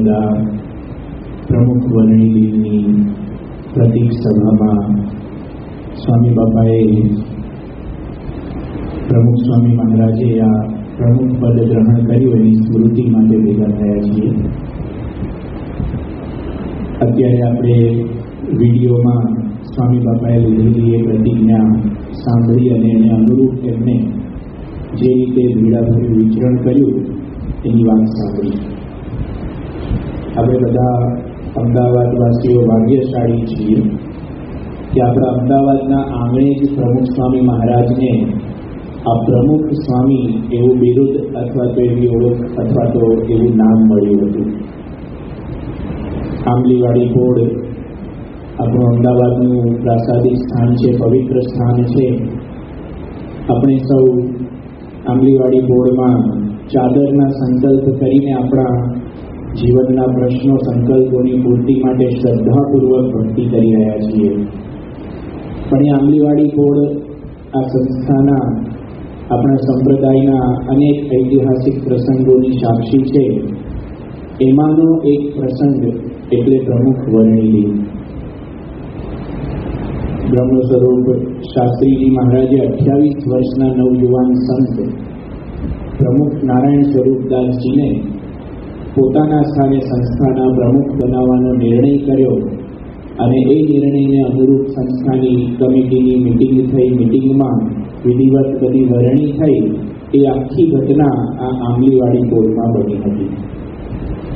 નર્મદા પ્રમુખ વર્ણી દિનની પ્રતિક સભામાં સ્વામી બાપાએ પ્રમુખ સ્વામી મહારાજે આ પ્રમુખ પદ ગ્રહણ કર્યું એની સ્મૃતિ માટે ભેગા થયા છીએ. અત્યારે આપણે વિડીયોમાં સ્વામી બાપાએ લીધેલી એ પ્રતિજ્ઞા સાંભળી અને એને અનુરૂપ એમને જે રીતે ભીડાભર્યું વિચરણ કર્યું એની વાત સાંભળી. આપણે બધા અમદાવાદવાસીઓ ભાગ્યશાળી છીએ કે આપણા અમદાવાદના આંગણે જ પ્રમુખ સ્વામી મહારાજને આ પ્રમુખ સ્વામી એવું બિરુદ અથવા તો એવી ઓળખ અથવા તો એવું નામ મળ્યું હતું. આંબલીવાડી બોર્ડ આપણું અમદાવાદનું પ્રાસાદિક સ્થાન છે, પવિત્ર સ્થાન છે. આપણે સૌ આંબલીવાડી બોર્ડમાં ચાદરના સંકલ્પ કરીને આપણા જીવનના પ્રશ્નો સંકલ્પોની પૂર્તિ માટે શ્રદ્ધાપૂર્વક ભક્તિ કરી રહ્યા છીએ. પણ એ આંબલીવાડી બોર્ડ આ સંસ્થાના આપણા સંપ્રદાયના અનેક ઐતિહાસિક પ્રસંગોની સાક્ષી છે. એમાંનો એક પ્રસંગ એટલે પ્રમુખ વર્ણી દિન. બ્રહ્મ સ્વરૂપ શાસ્ત્રીજી મહારાજે 28 વર્ષના નવયુવાન સંત પ્રમુખ નારાયણ સ્વરૂપદાસજીને પોતાના સ્થાને સંસ્થાના પ્રમુખ બનાવવાનો નિર્ણય કર્યો અને એ નિર્ણયને અનુરૂપ સંસ્થાની કમિટીની મિટિંગ થઈ. મિટિંગમાં વિધિવત બધી વરણી થઈ. એ આખી ઘટના આ આંબલીવાડી બોર્ડમાં બની હતી.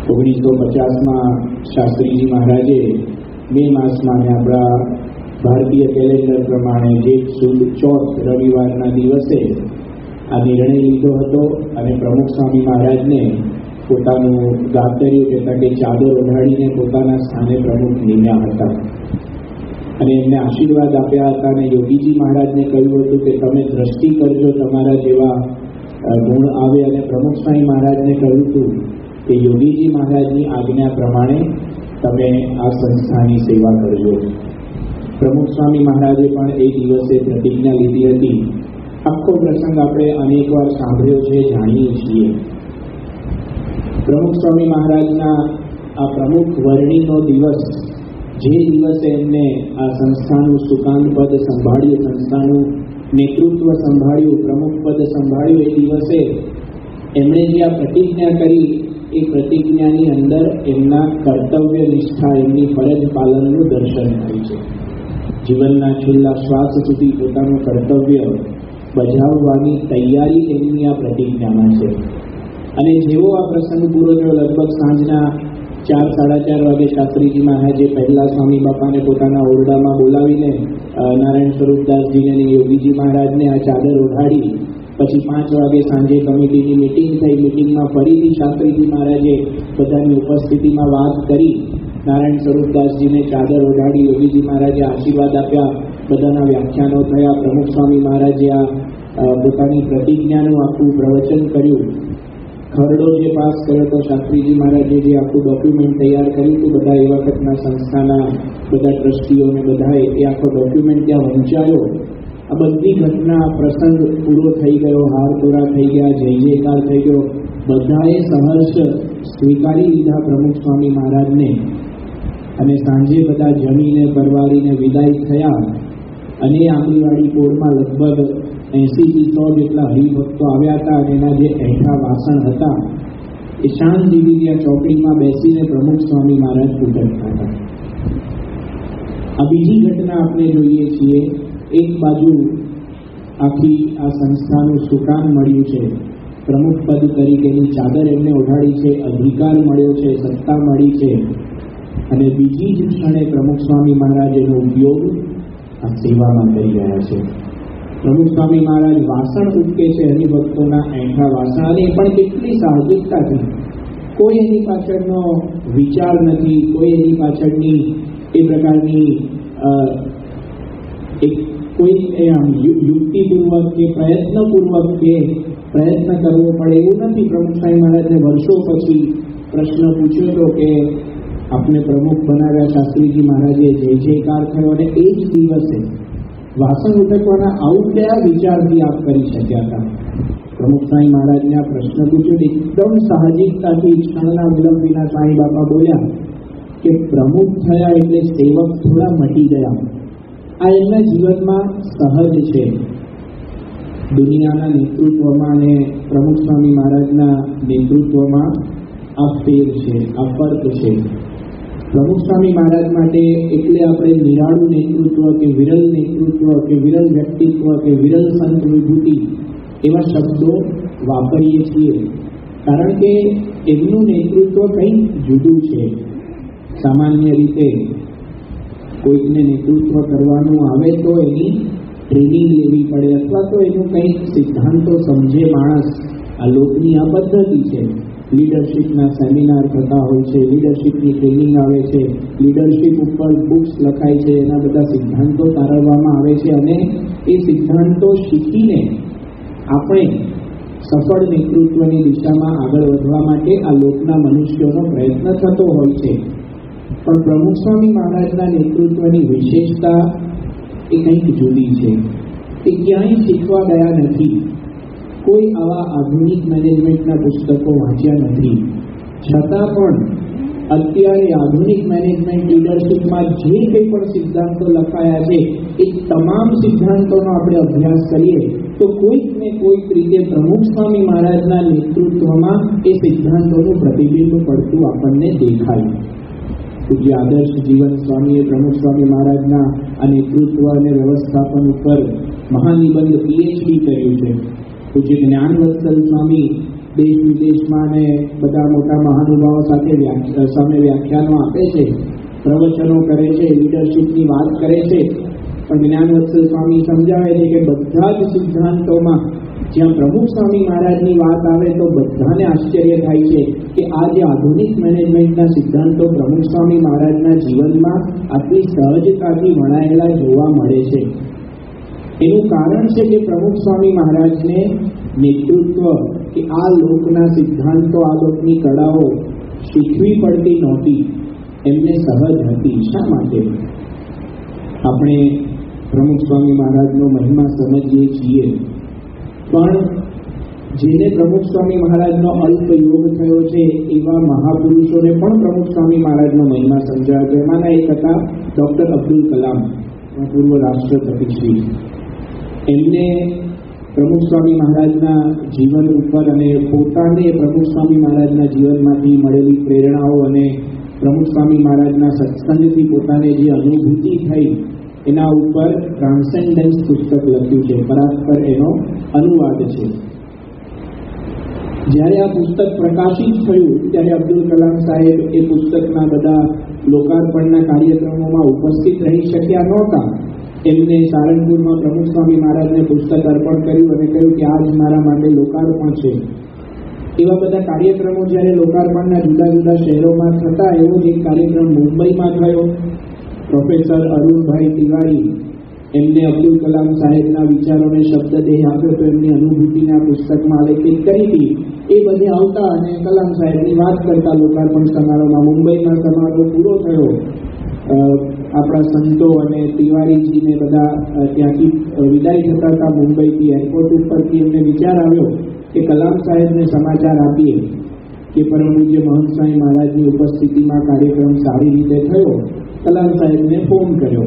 1950માં શાસ્ત્રીજી મહારાજે મે માસમાં આપણા ભારતીય કેલેન્ડર પ્રમાણે જેઠ સુદ ચોથ રવિવારના દિવસે આ નિર્ણય લીધો હતો અને પ્રમુખ સ્વામી મહારાજને પોતાનું ગાતર્યું કહેતા કે ચાદર ઓઢાડીને પોતાના સ્થાને પ્રમુખ નિમ્યા હતા અને એમને આશીર્વાદ આપ્યા હતા. અને યોગીજી મહારાજને કહ્યું હતું કે તમે દ્રષ્ટિ કરજો તમારા જેવા ગુણ આવે. અને પ્રમુખ સ્વામી મહારાજને કહ્યું હતું કે યોગીજી મહારાજની આજ્ઞા પ્રમાણે તમે આ સંસ્થાની સેવા કરજો. પ્રમુખ સ્વામી મહારાજે પણ એ દિવસે પ્રતિજ્ઞા લીધી હતી. આખો પ્રસંગ આપણે અનેકવાર સાંભળ્યો છે, જાણીએ છીએ. પ્રમુખ સ્વામી મહારાજના આ પ્રમુખ વર્ણીનો દિવસ, જે દિવસે એમને આ સંસ્થાનું સુકાન પદ સંભાળ્યું, સંસ્થાનું નેતૃત્વ સંભાળ્યું, પ્રમુખ પદ સંભાળ્યું, એ દિવસે એમણે જે આ પ્રતિજ્ઞા કરી એ પ્રતિજ્ઞાની અંદર એમના કર્તવ્ય નિષ્ઠા, એમની ફરજ પાલનનું દર્શન થાય છે. જીવનના છેલ્લા શ્વાસ સુધી પોતાનું કર્તવ્ય બજાવવાની તૈયારી એમની આ પ્રતિજ્ઞામાં છે. અને જેવો આ પ્રસંગ પૂરો થયો, લગભગ સાંજના 4-4:30 વાગે શાસ્ત્રીજી મહારાજે પહેલા સ્વામી બાપાને પોતાના ઓરડામાં બોલાવીને નારાયણ સ્વરૂપદાસજીને અને યોગીજી મહારાજને આ ચાદર ઓઢાડી. પછી 5 વાગે સાંજે કમિટીની મિટિંગ થઈ. મિટિંગમાં ફરીથી શાસ્ત્રીજી મહારાજે બધાની ઉપસ્થિતિમાં વાત કરી. નારાયણ સ્વરૂપદાસજીને ચાદર ઓઢાડી, યોગીજી મહારાજે આશીર્વાદ આપ્યા, બધાના વ્યાખ્યાનો થયા. પ્રમુખ સ્વામી મહારાજે આ પોતાની પ્રતિજ્ઞાનું આખું પ્રવચન કર્યું. ખરડો જે પાસ કર્યો તો શાસ્ત્રીજી મહારાજે જે આખું ડોક્યુમેન્ટ તૈયાર કર્યું હતું, બધા એ વખતના સંસ્થાના બધા ટ્રસ્ટીઓને બધાએ એ આખો ડોક્યુમેન્ટ ત્યાં વંચાયો. આ બધી ઘટના, પ્રસંગ પૂરો થઈ ગયો, હાર પૂરા થઈ ગયા, જય જયકાર થઈ ગયો. બધાએ સહર્ષ સ્વીકારી લીધા પ્રમુખ સ્વામી મહારાજને. અને સાંજે બધા જમીને પરવારીને વિદાય થયા. અને આંબલીવાડી બોર્ડમાં લગભગ 80થી 100 જેટલા હરિભક્તો આવ્યા હતા. અને એના જે એઠા વાસણ હતા એ શાંતિથી ચોકડીમાં બેસીને પ્રમુખ સ્વામી મહારાજ ઉતરતા હતા. આ બીજી ઘટના આપણે જોઈએ છીએ. એક બાજુ આખી આ સંસ્થાનું સુકાન મળ્યું છે, પ્રમુખ પદ તરીકેની ચાદર એમને ઓઢાડી છે, અધિકાર મળ્યો છે, સત્તા મળી છે. અને બીજી જ ક્ષણે પ્રમુખ સ્વામી મહારાજ એનો ઉપયોગ આ સેવામાં કરી રહ્યા છે. પ્રમુખ સ્વામી મહારાજ વાસણ ઉટકે છે, હરિભક્તોના એઠા વાસણ, અને એ પણ કેટલી સાહજિકતાથી. કોઈ એની પાછળનો વિચાર નથી, કોઈ એની પાછળની એ પ્રકારની એક કોઈ યુક્તિપૂર્વક કે પ્રયત્નપૂર્વક કે પ્રયત્ન કરવો પડે એવું નથી. પ્રમુખ સ્વામી મહારાજને વર્ષો પછી પ્રશ્ન પૂછ્યો હતો કે આપને પ્રમુખ બનાવ્યા શાસ્ત્રીજી મહારાજે, જય જયકાર થયો. અને એ જ દિવસે વાસણ ઉટકવાના આવું કયા વિચારથી આપ કરી શક્યા હતા? પ્રમુખ સ્વામી મહારાજને આ પ્રશ્ન પૂછ્યો, એકદમ સાહજિકતાથી ક્ષણના વિલંબ વિના સાંઈ બાપા બોલ્યા કે પ્રમુખ થયા એટલે સેવક થોડા મટી ગયા. આ એમના જીવનમાં સહજ છે. દુનિયાના નેતૃત્વમાં અને પ્રમુખ સ્વામી મહારાજના નેતૃત્વમાં આ ફેર છે, આ ફર્ક છે. પ્રમુખ સ્વામી મહારાજ માટે એટલે આપણે નિરાળું નેતૃત્વ કે વિરલ નેતૃત્વ કે વિરલ વ્યક્તિત્વ કે વિરલ સંત વિભૂતિ એવા શબ્દો વાપરીએ છીએ, કારણ કે એમનું નેતૃત્વ કંઈક જુદું છે. સામાન્ય રીતે કોઈકને નેતૃત્વ કરવાનું આવે તો એની ટ્રેનિંગ લેવી પડે અથવા તો એનું કંઈક સિદ્ધાંતો સમજે માણસ. આ લોકની આ પદ્ધતિ છે. લીડરશીપના સેમિનાર થતા હોય છે, લીડરશીપની ટ્રેનિંગ આવે છે, લીડરશીપ ઉપર બુક્સ લખાય છે, એના બધા સિદ્ધાંતો તારવવામાં આવે છે અને એ સિદ્ધાંતો શીખીને આપણે સફળ નેતૃત્વની દિશામાં આગળ વધવા માટે આ લોકના મનુષ્યોનો પ્રયત્ન થતો હોય છે. પણ પ્રમુખ સ્વામી મહારાજના નેતૃત્વની વિશેષતા એ કંઈક જુદી છે. એ ક્યાંય શીખવા ગયા નથી, કોઈ આવા આધુનિક મેનેજમેન્ટના પુસ્તકો વાંચ્યા નથી, છતાં પણ અત્યારે આધુનિક મેનેજમેન્ટ લીડરશીપમાં જે કંઈ પણ સિદ્ધાંતો લખાયા છે એ તમામ સિદ્ધાંતોનો આપણે અભ્યાસ કરીએ તો કોઈક ને કોઈક રીતે પ્રમુખ સ્વામી મહારાજના નેતૃત્વમાં એ સિદ્ધાંતોનું પ્રતિબિંબ પડતું આપણને દેખાય. પૂજ્ય આદર્શ જીવન સ્વામીએ પ્રમુખ સ્વામી મહારાજના આ નેતૃત્વ અને વ્યવસ્થાપન ઉપર મહાનિબંધ PhD કર્યું છે. પૂજ્ય જ્ઞાનવત્સલ સ્વામી દેશ વિદેશમાં અને બધા મોટા મહાનુભાવો સાથે સામે વ્યાખ્યાનો આપે છે, પ્રવચનો કરે છે, લીડરશીપની વાત કરે છે. પણ જ્ઞાનવત્સલ સ્વામી સમજાવે છે કે બધા જ સિદ્ધાંતોમાં જ્યાં પ્રમુખ સ્વામી મહારાજની વાત આવે તો બધાને આશ્ચર્ય થાય છે કે આ જે આધુનિક મેનેજમેન્ટના સિદ્ધાંતો પ્રમુખ સ્વામી મહારાજના જીવનમાં આટલી સહજતાથી વણાયેલા જોવા મળે છે. એનું કારણ છે કે પ્રમુખ સ્વામી મહારાજને નેતૃત્વ કે આ લોકના સિદ્ધાંતો, આ લોકની કળાઓ શીખવી પડતી નહોતી, એમને સહજ હતી. શા માટે? આપણે પ્રમુખ સ્વામી મહારાજનો મહિમા સમજીએ છીએ, પણ જેને પ્રમુખ સ્વામી મહારાજનો અલ્પ યોગ થયો છે એવા મહાપુરુષોને પણ પ્રમુખ સ્વામી મહારાજનો મહિમા સમજાયો છે. એમાંના એક હતા ડૉક્ટર અબ્દુલ કલામ, પૂર્વ રાષ્ટ્રપતિશ્રી. એમને પ્રમુખ સ્વામી મહારાજના જીવન ઉપર અને પોતાને પ્રમુખ સ્વામી મહારાજના જીવનમાંથી મળેલી પ્રેરણાઓ અને પ્રમુખ સ્વામી મહારાજના સત્સંગથી પોતાને જે અનુભૂતિ થઈ એના ઉપર ટ્રાન્સેન્ડન્સ પુસ્તક લખ્યું છે. પરાત્પર એનો અનુવાદ છે. જ્યારે આ પુસ્તક પ્રકાશિત થયું ત્યારે અબ્દુલ કલામ સાહેબ એ પુસ્તકના બધા લોકાર્પણના કાર્યક્રમોમાં ઉપસ્થિત રહી શક્યા નહોતા. એમને સારંગપુરમાં પ્રમુખ સ્વામી મહારાજને પુસ્તક અર્પણ કર્યું અને કહ્યું કે આજ મારા માટે લોકાર્પણ છે. એવા બધા કાર્યક્રમો જ્યારે લોકાર્પણના જુદા જુદા શહેરોમાં થતા, એવો જ એક કાર્યક્રમ મુંબઈમાં થયો. પ્રોફેસર અરુણભાઈ તિવારી એમને અબ્દુલ કલામ સાહેબના વિચારોને શબ્દદેહ આપ્યો તો એમની અનુભૂતિને આ પુસ્તકમાં આલેખિત કરી હતી. એ બધે આવતા અને કલામ સાહેબની વાત કરતા લોકાર્પણ સમારોહમાં. મુંબઈમાં સમારોહ પૂરો થયો, આપણા સંતો અને તિવારીજીને બધા ત્યાંથી વિદાય થતા હતા મુંબઈથી એરપોર્ટ ઉપરથી. એમને વિચાર આવ્યો કે કલામ સાહેબને સમાચાર આપીએ કે પરમ પૂજ્ય મહંત સ્વામી મહારાજની ઉપસ્થિતિમાં કાર્યક્રમ સારી રીતે થયો. કલામ સાહેબને ફોન કર્યો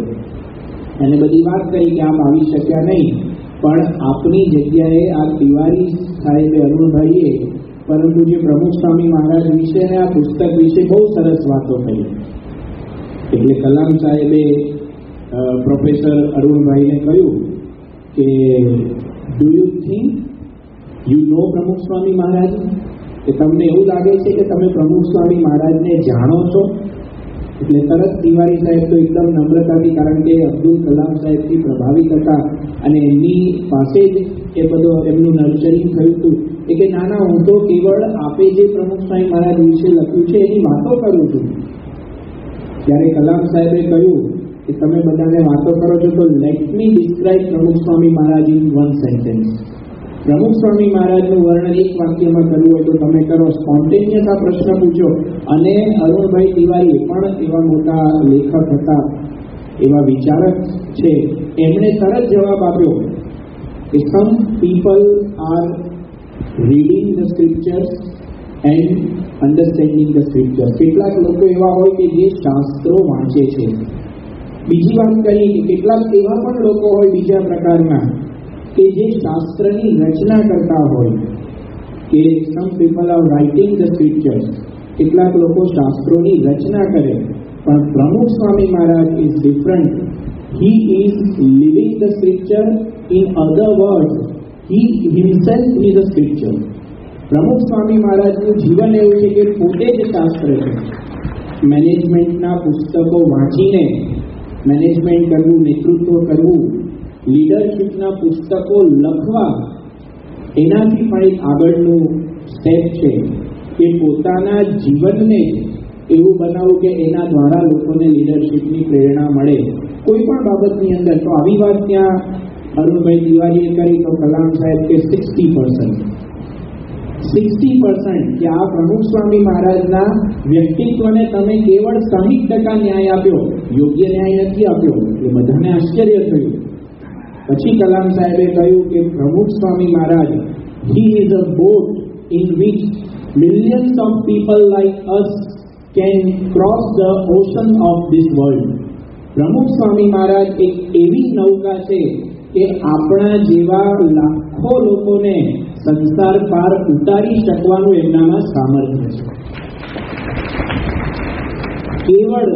અને બધી વાત કરી કે આપ આવી શક્યા નહીં, પણ આપની જગ્યાએ આ તિવારી સાહેબે, અરુણભાઈએ પરમ પૂજ્ય પ્રમુખ સ્વામી મહારાજ વિશે અને આ પુસ્તક વિશે બહુ સરસ વાતો કરી. એટલે કલામ સાહેબે પ્રોફેસર અરુણભાઈને કહ્યું કે do you think you know પ્રમુખ સ્વામી મહારાજ? કે તમને એવું લાગે છે કે તમે પ્રમુખ સ્વામી મહારાજને જાણો છો? એટલે તરત તિવારી સાહેબ તો એકદમ નમ્રતાથી, કારણ કે અબ્દુલ કલામ સાહેબથી પ્રભાવિત હતા અને એમની પાસે જ એ બધો એમનું નર્ચરિંગ થયું હતું, એ કે ના ના, હું તો કેવળ આપે જે પ્રમુખ સ્વામી મહારાજ વિશે લખ્યું છે એની વાતો કરું છું. ત્યારે કલામ સાહેબે કહ્યું કે તમે બધાને વાતો કરો છો તો લેટ મી ડિસ્ક્રાઇબ પ્રમુખ સ્વામી મહારાજ ઇન વન સેન્ટેન્સ. પ્રમુખ સ્વામી મહારાજનું વર્ણન એક વાક્યમાં કરવું હોય તો તમે કરો. સ્પોન્ટેનિયસ આ પ્રશ્ન પૂછો. અને અરુણભાઈ તિવારી પણ એવા મોટા લેખક હતા, એવા વિચારક છે, એમણે તરત જવાબ આપ્યો કે some people are reading the scriptures and understanding the scriptures. કેટલાક લોકો એવા હોય કે જે શાસ્ત્રો વાંચે છે. બીજી વાત કરીએ કે કેટલાક એવા પણ લોકો હોય બીજા પ્રકારના કે જે શાસ્ત્રની રચના કરતા હોય, કે some people are writing the scriptures. કેટલાક લોકો શાસ્ત્રોની રચના કરે, પણ Pramukh Swami Maharaj is different. He is living the scripture. In other words, he himself is the scripture. Pramukh Swami મહારાજનું જીવન એવું છે કે પોતે જ શાસ્ત્ર છે. મેનેજમેન્ટના પુસ્તકો વાંચીને મેનેજમેન્ટ કરવું, નેતૃત્વ કરવું, લીડરશીપના પુસ્તકો લખવા, એનાથી પણ એક આગળનું સ્ટેપ છે કે પોતાના જીવનને એવું બનાવવું કે એના દ્વારા લોકોને લીડરશીપની પ્રેરણા મળે કોઈ પણ બાબતની અંદર. તો આવી વાત ત્યાં અરુણભાઈ તિવારીએ કરી તો કલામ સાહેબ કે 60% કે આ પ્રમુખ સ્વામી મહારાજના વ્યક્તિત્વને તમે કેવળ 60% ન્યાય આપ્યો, યોગ્ય ન્યાય નથી આપ્યો. એટલે બધાને આશ્ચર્ય થયું. પછી કલામ સાહેબે કહ્યું કે પ્રમુખ સ્વામી મહારાજ, he is a boat in which millions of people like us can cross the ocean of this world. પ્રમુખ સ્વામી મહારાજ એક એવી નૌકા છે કે આપણા જેવા લાખો લોકોને સંસાર પાર ઉતારી શકવાનું એમનામાં સામર્થ્ય છે. કેવળ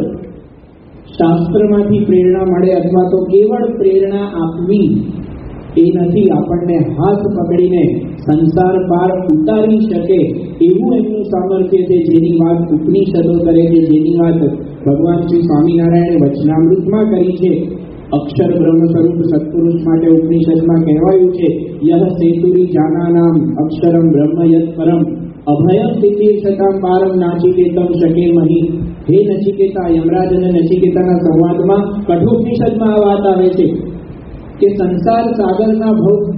શાસ્ત્રમાંથી પ્રેરણા મળે અથવા તો કેવળ પ્રેરણા આપવી એ નથી, આપણને હાથ પકડીને સંસાર પાર ઉતારી શકે એવું એમનું સામર્થ્ય છે, જેની વાત ઉપનિષદો કરે છે, જેની વાત ભગવાન શ્રી સ્વામિનારાયણે વચનામૃતમાં કરી છે. અક્ષર બ્રહ્મ સ્વરૂપ સત્પુરુષ માટે ઉપનિષદમાં કહેવાયું છે, યહ સેતુરી જાનાનામ અક્ષરમ બ્રહ્મ યત પરમ અભયમ તિથિર સતામ પારમ નાચિકેતમ શકે મહી. હે નચિકેતા, યમરાજ અને નચિકેતાના સંવાદમાં કઠોપનિષદમાં આ વાત આવે છે કે સંસાર સાગરના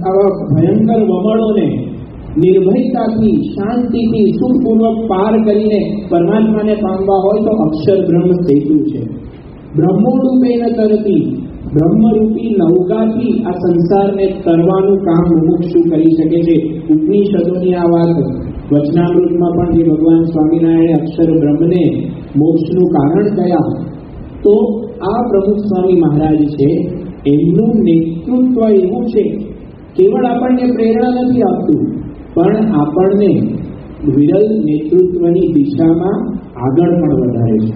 આવા ભયંકર વમળોને નિર્ભયતાથી, શાંતિથી, સુખપૂર્વક પાર કરીને પરમાત્માને પામવા હોય તો અક્ષર બ્રહ્મ સેતુ છે. બ્રહ્મોરૂપેણ તરતી, બ્રહ્મરૂપી નૌકાથી આ સંસારને તરવાનું કામ મુમુક્ષુ કરી શકે છે. ઉપનિષદોની આ વાત વચનામૃતમાં પણ જે ભગવાન સ્વામિનારાયણે અક્ષર બ્રહ્મને મોક્ષનું કારણ કયા, તો આ પ્રમુખ સ્વામી મહારાજ છે. એમનું નેતૃત્વ એવું છે, કેવળ આપણને પ્રેરણા નથી આપતું, પણ આપણને વિરલ નેતૃત્વની દિશામાં આગળ પણ વધારે છે.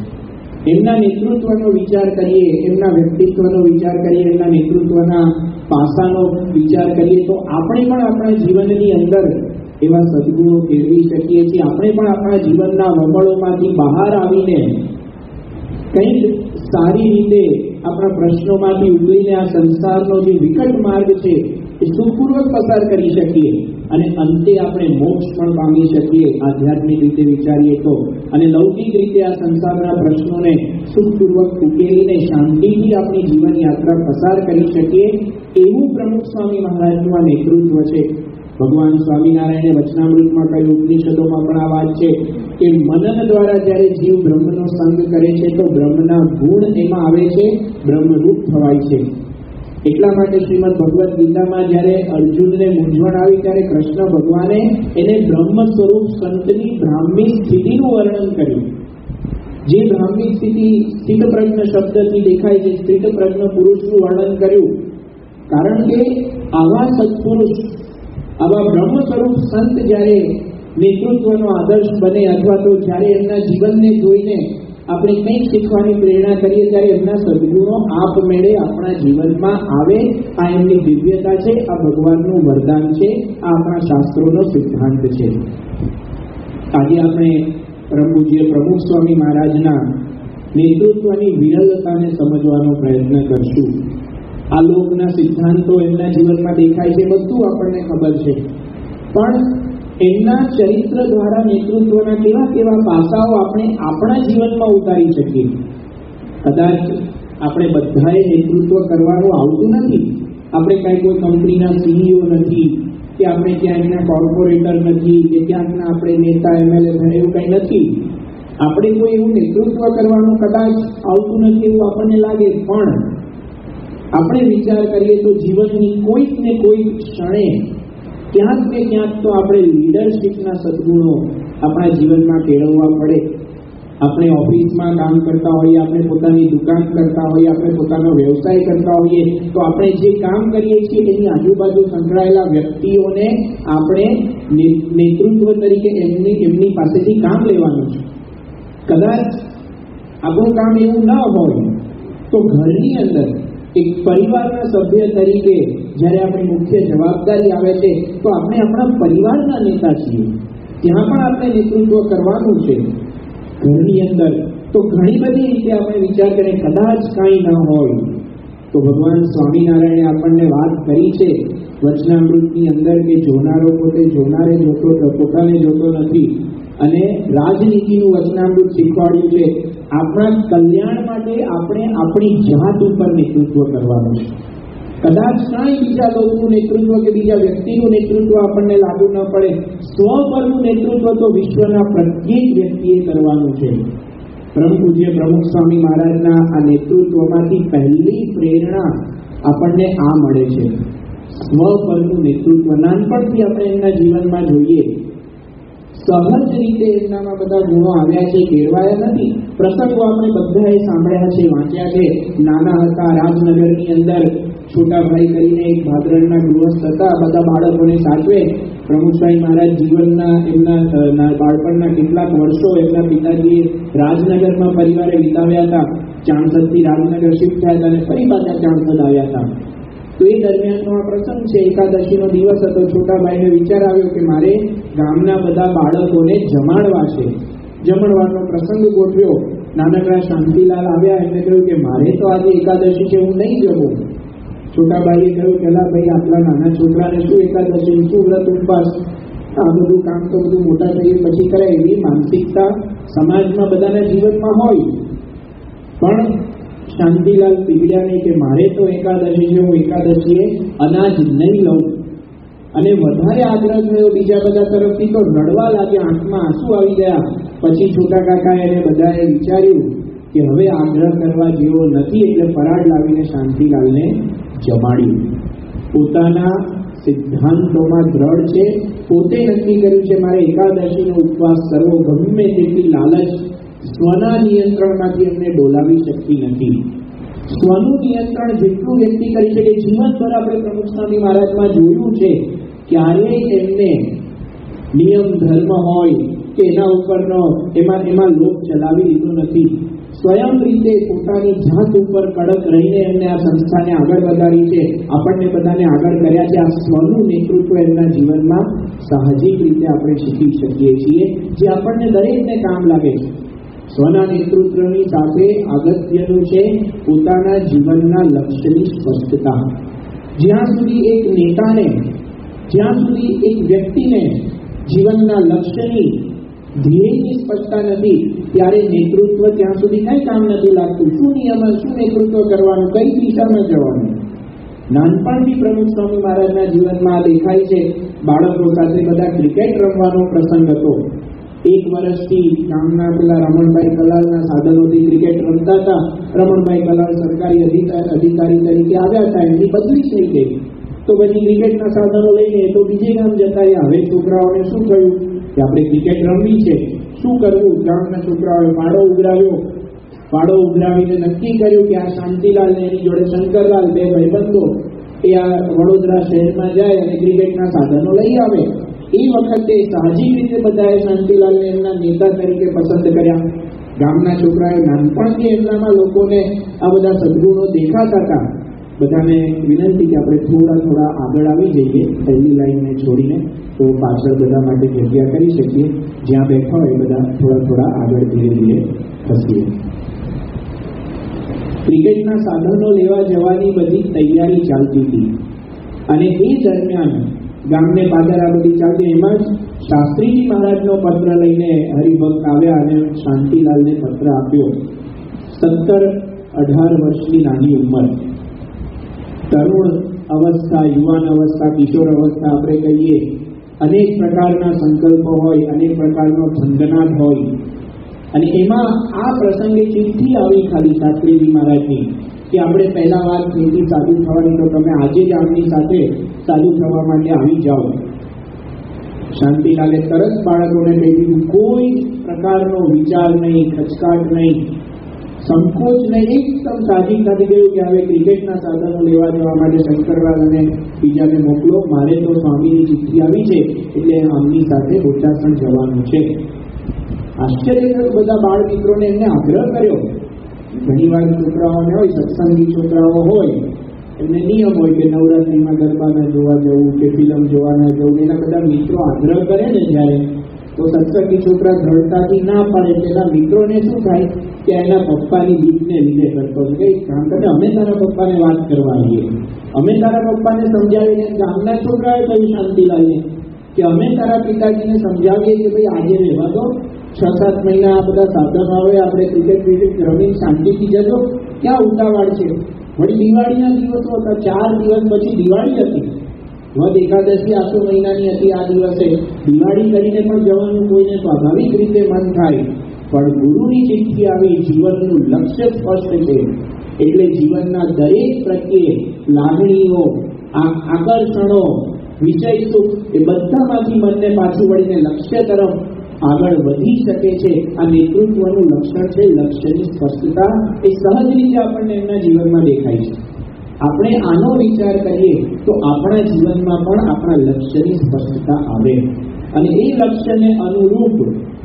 એમના નેતૃત્વનો વિચાર કરીએ, એમના વ્યક્તિત્વનો વિચાર કરીએ, એમના નેતૃત્વના પાસાનો વિચાર કરીએ તો આપણે પણ આપણા જીવનની અંદર એવા સદગુણો કેળવી શકીએ છીએ. આપણે પણ આપણા જીવનના વમળોમાંથી બહાર આવીને કંઈક સારી રીતે આપણા પ્રશ્નોમાંથી ઉકળીને આ સંસારનો જે વિકટ માર્ગ છે એ સુખપૂર્વક પસાર કરી શકીએ અને અંતે આપણે મોક્ષ પણ પામી શકીએ આધ્યાત્મિક રીતે વિચારીએ તો. અને લૌકિક રીતે આ સંસારના પ્રશ્નોને સુખપૂર્વક ઉકેલીને શાંતિથી આપણી જીવન યાત્રા પસાર કરી શકીએ એવું પ્રમુખ સ્વામી મહારાજનું આ નેતૃત્વ છે. ભગવાન સ્વામિનારાયણે વચનામૃતમાં કહ્યું, ઉપનિષદોમાં પણ આ વાત છે કે મનન દ્વારા જ્યારે જીવ બ્રહ્મનો સંગ કરે છે તો બ્રહ્મના ગુણ એમાં આવે છે, બ્રહ્મરૂપ થવાય છે. એટલા માટે શ્રીમદ ભગવદ્ ગીતામાં જ્યારે અર્જુનને મૂંઝવણ આવી ત્યારે કૃષ્ણ ભગવાને એને બ્રહ્મ સ્વરૂપ સંતની બ્રાહ્મી સ્થિતિનું વર્ણન કર્યું. જે બ્રાહ્મી સ્થિતિ સ્થિતપ્રજ્ઞ શબ્દથી દેખાય છે, સ્થિતપ્રજ્ઞ પુરુષનું વર્ણન કર્યું. કારણ કે આવા સત્પુરુષ, આવા બ્રહ્મ સ્વરૂપ સંત જ્યારે નેતૃત્વનો આદર્શ બને અથવા તો જ્યારે એમના જીવનને જોઈને આપણે કંઈક શીખવાની પ્રેરણા કરીએ ત્યારે એમના સદગુણો આપમેળે આપણા જીવનમાં આવે. આ એમની દિવ્યતા છે, આ ભગવાનનું વરદાન છે, આ આપણા શાસ્ત્રોનો સિદ્ધાંત છે. આજે આપણે પરમ પૂજ્ય પ્રમુખ સ્વામી મહારાજના નેતૃત્વની વિરલતાને સમજવાનો પ્રયત્ન કરશું. આ લોકના સિદ્ધાંતો એમના જીવનમાં દેખાય છે, બધું આપણને ખબર છે, પણ એમના ચરિત્ર દ્વારા નેતૃત્વના કેવા કેવા પાસાઓ આપણે આપણા જીવનમાં ઉતારી શકીએ. કદાચ આપણે બધાએ નેતૃત્વ કરવાનું આવતું નથી. આપણે કાંઈ કોઈ કંપનીના સીઈઓ નથી, કે આપણે ક્યાંકના કોર્પોરેટર નથી, કે ક્યાંકના આપણે નેતા એમએલએ એવું કંઈ નથી. આપણે કોઈ એવું નેતૃત્વ કરવાનું કદાચ આવતું નથી એવું આપણને લાગે, પણ આપણે વિચાર કરીએ તો જીવનની કોઈક ને કોઈક ક્ષણે ક્યાંક ને ક્યાંક તો આપણે લીડરશિપના સદગુણો આપણા જીવનમાં કેળવવા પડે. આપણે ઓફિસમાં કામ કરતા હોઈએ, આપણે પોતાની દુકાન કરતા હોઈએ, આપણે પોતાનો વ્યવસાય કરતા હોઈએ, તો આપણે જે કામ કરીએ છીએ એની આજુબાજુ સંકળાયેલા વ્યક્તિઓને આપણે નેતૃત્વ તરીકે એમની પાસેથી કામ લેવાનું છે. કદાચ આપણું કામ એવું ન હોય તો ઘરની અંદર એક પરિવારના સભ્ય તરીકે જ્યારે આપણી મુખ્ય જવાબદારી આવે છે તો આપણે આપણા પરિવારના નેતા છીએ, ત્યાં પણ આપણે નેતૃત્વ કરવાનું છે. ઘરની અંદર તો ઘણી બધી રીતે આપણે વિચાર કરીએ, કદાચ કાંઈ ન હોય તો ભગવાન સ્વામિનારાયણે આપણને વાત કરી છે વચનામૃતની અંદર કે જોનારો પોતે જોનારે જોતો પોતાને જોતો નથી. અને રાજનીતિનું વચનામૃત શીખવાડ્યું છે આપણા કલ્યાણ માટે આપણે આપણી જાત ઉપર નેતૃત્વ કરવાનું છે. કદાચ કાંઈ બીજા લોકોનું નેતૃત્વ કે બીજા વ્યક્તિનું નેતૃત્વ આપણને લાગુ ન પડે, સ્વપરનું નેતૃત્વ તો વિશ્વના પ્રત્યેક વ્યક્તિએ કરવાનું છે. પરમ પૂજ્ય પ્રમુખ સ્વામી મહારાજના આ નેતૃત્વમાંથી પહેલી પ્રેરણા આપણને આ મળે છે, સ્વપરનું નેતૃત્વ. નાનપણથી આપણે એમના જીવનમાં જોઈએ, સહજ રીતે એમનામાં બધા ગુણો આવ્યા છે, કેળવાયા નથી. પ્રસંગો આપણે બધાએ સાંભળ્યા છે, વાંચ્યા છે. નાના હતા, રાજનગરની અંદર છોટાભાઈ કરીને એક ભાદરણના ગૃહસ્થ હતા, બધા બાળકોને સાચવે. પ્રમુખ સ્વામી મહારાજ જીવનના એમના બાળપણના કેટલાક વર્ષો એમના પિતાજીએ રાજનગરમાં પરિવારે વિતાવ્યા હતા. ચાણસદથી રાજનગર શિફ્ટ થયા હતા અને ફરી પાછા ચાણસદ આવ્યા હતા. તો એ દરમિયાનનો આ પ્રસંગ છે, એકાદશીનો દિવસ હતો. છોટાભાઈને વિચાર આવ્યો કે મારે ગામના બધા બાળકોને જમાડવા છે. જમણવારનો પ્રસંગ ગોઠવ્યો. નાનકડા શાંતિલાલ આવ્યા, એમને કહ્યું કે મારે તો આજે એકાદશી છે, હું નહીં જમું. છોટાભાઈએ કહ્યું કે ભાઈ આટલા નાના છોકરાને શું એકાદશી, શું વ્રત ઉપવાસ, આ બધું કામ તો બધું મોટા થઈએ પછી કરે. એવી માનસિકતા સમાજમાં બધાના જીવનમાં હોય. પણ શાંતિલાલ પીગળ્યા નહીં કે મારે તો એકાદશી છે, હું એકાદશીએ અનાજ નહીં લઉં. અને વધારે આગ્રહ થયો બીજા બધા તરફથી તો રડવા લાગ્યા, આંખમાં આંસુ આવી ગયા. પછી છોટા કાકાએ અને બધાએ વિચાર્યું કે હવે આગ્રહ કરવા જેવો નથી, એટલે ફરાળ લાવીને શાંતિલાલને જમાડ્યું. પોતાના સિદ્ધાંતોમાં દ્રઢ છે, પોતે નક્કી કર્યું છે મારે એકાદશીનો ઉપવાસ કરવો. ગમે તેટલી લાલચ સ્વના નિયંત્રણમાંથી એમને ડોલાવી શકતી નથી. સ્વનું નિયંત્રણ જેટલું વ્યક્તિ કરી શકે, જીવનભર આપણે પ્રમુખ સ્વામી મહારાજમાં જોયું છે, ક્યારેય એમને નિયમ ધર્મ હોય કે એના ઉપરનો એમાં લોક ચલાવી લીધો નથી. સ્વયં રીતે પોતાની જાત ઉપર કડક રહીને એમને આ સંસ્થાને આગળ વધારી છે, આપણને બધાને આગળ કર્યા છે. આ સ્વનું નેતૃત્વ એમના જીવનમાં સાહજિક રીતે આપણે શીખી શકીએ છીએ, જે આપણને દરેકને કામ લાગે છે. સ્વના નેતૃત્વની સાથે અગત્યનું છે પોતાના જીવનના લક્ષ્યની સ્પષ્ટતા. જ્યાં સુધી એક નેતાને, જ્યાં સુધી એક વ્યક્તિને જીવનના લક્ષ્યની, ધ્યેયની સ્પષ્ટતા નથી, ત્યારે નેતૃત્વ ત્યાં સુધી કઈ કામ નથી લાગતું. શું નિયમ, શું નેતૃત્વ કરવાનું, કઈ દિશામાં જવાનું. નાનપણથી પ્રમુખ સ્વામી મહારાજના જીવનમાં દેખાય છે. બાળકો સાથે બધા ક્રિકેટ રમવાનો પ્રસંગ હતો. 1 વર્ષથી ગામના પેલા રમણભાઈ કલાલના સાધનોથી ક્રિકેટ રમતા હતા. રમણભાઈ કલાલ સરકારી અધિકારી તરીકે આવ્યા હતા, એમની બદલી થઈ ગઈ. તો પછી ક્રિકેટના સાધનો લઈને તો બીજે ગામ જતા રહ્યા. હવે છોકરાઓને શું કહ્યું કે આપણે ક્રિકેટ રમવી છે, શું કરવું? ગામના છોકરાઓએ પાડો ઉઘરાવ્યો. પાડો ઉઘરાવીને નક્કી કર્યું કે આ શાંતિલાલ ને એની જોડે શંકરલાલ, 2 ભાઈબંધો, એ આ વડોદરા શહેરમાં જાય અને ક્રિકેટના સાધનો લઈ આવે. એ વખતે સાહજિક રીતે બધાએ શાંતિલાલને એમના નેતા તરીકે પસંદ કર્યા. ગામના છોકરાએ નાનપણથી એમનામાં લોકોને આ બધા સદગુણો દેખાતા હતા. બધાને વિનંતી કે આપણે થોડા આગળ આવી જઈએ, પહેલી લાઈનને છોડીને, તો પાછળ બધા માટે જગ્યા કરી શકીએ. જ્યાં બેઠા હોય બધા થોડા આગળ ધીરે ધીરે ખસીએ. ક્રિકેટના સાધનો લેવા જવાની બધી તૈયારી ચાલતી હતી અને એ દરમિયાન ગામને પાદર આ બધી ચાલતી. એમાં જ શાસ્ત્રીજી મહારાજનો પત્ર લઈને હરિભક્ત આવ્યા અને શાંતિલાલને પત્ર આપ્યો. 17-18 વર્ષની નાની ઉંમર, તરુણ અવસ્થા, યુવાન અવસ્થા, કિશોર અવસ્થા આપણે કહીએ. અનેક પ્રકારના સંકલ્પો હોય, અનેક પ્રકારનો ધંધનાટ હોય. અને એમાં આ પ્રસંગે ચિઠ્ઠી આવી ખાલી શાસ્ત્રીજી મહારાજની કે આપણે પહેલા વાર ખેતી સાધુ થવાની, તો તમે આજે જ આમની સાથે સાધુ થવા માટે આવી જાઓ. શાંતિલાલે તરત બાળકોને કહી દીધું, કોઈ પ્રકારનો વિચાર નહીં, ખચકાટ નહીં, સંકોચ નહીં, એકદમ સાજી ગયું કે હવે ક્રિકેટના સાધનો લેવા જવા માટે શંકરલાલ અને બીજાને મોકલો, મારે તો સ્વામીની ચિઠ્ઠી આવી છે એટલે આમની સાથે બોચાસણ જવાનું છે. આશ્ચર્યજનક બધા બાળ મિત્રોને એમને આગ્રહ કર્યો. ઘણીવાર છોકરાઓને હોય, સત્સંગી છોકરાઓ હોય, એમને નિયમ હોય કે નવરાત્રિમાં ગરબાના જોવા જવું કે ફિલ્મ જોવા ના જવું, એના બધા મિત્રો આગ્રહ કરે ને જ્યારે, તો સત્સંગી છોકરા દ્રઢતાથી ના પાડે. તેના મિત્રોને શું થાય કે એના પપ્પાની બીકને લીધે કરતો છે કે અમે તારા પપ્પાને વાત કરવા આવીએ, અમે તારા પપ્પાને સમજાવીને. ગામના છોકરાએ કહ્યું શાંતિલાલને કે અમે તારા પિતાજીને સમજાવીએ કે ભાઈ આજે રહેવા દો, 6-7 મહિના આ બધા સાધનો આવે, આપણે ક્રિકેટ રમીને શાંતિથી જજો, ક્યાં ઉતાવળ છે. વળી દિવાળીના દિવસો હતા, 4 દિવસ પછી દિવાળી હતી, વદ એકાદશી આસો મહિનાની હતી. આ દિવસે દિવાળી કરીને પણ જવાનું કોઈને સ્વાભાવિક રીતે મન થાય, પણ ગુરુની ચિઠ્ઠી આવી, જીવનનું લક્ષ્ય સ્પષ્ટ છે, એટલે જીવનના દરેક પ્રત્યે લાગણીઓ, આકર્ષણો, વિષય સુખ એ બધામાંથી મનને પાછું વળીને લક્ષ્ય તરફ આગળ વધી શકે છે. આ નેતૃત્વનું લક્ષણ છે. લક્ષ્યની સ્પષ્ટતા એ સહજ રીતે આપણને એમના જીવનમાં દેખાય છે. આપણે આનો વિચાર કરીએ તો આપણા જીવનમાં પણ આપણા લક્ષ્યની સ્પષ્ટતા આવે, અને એ લક્ષ્યને અનુરૂપ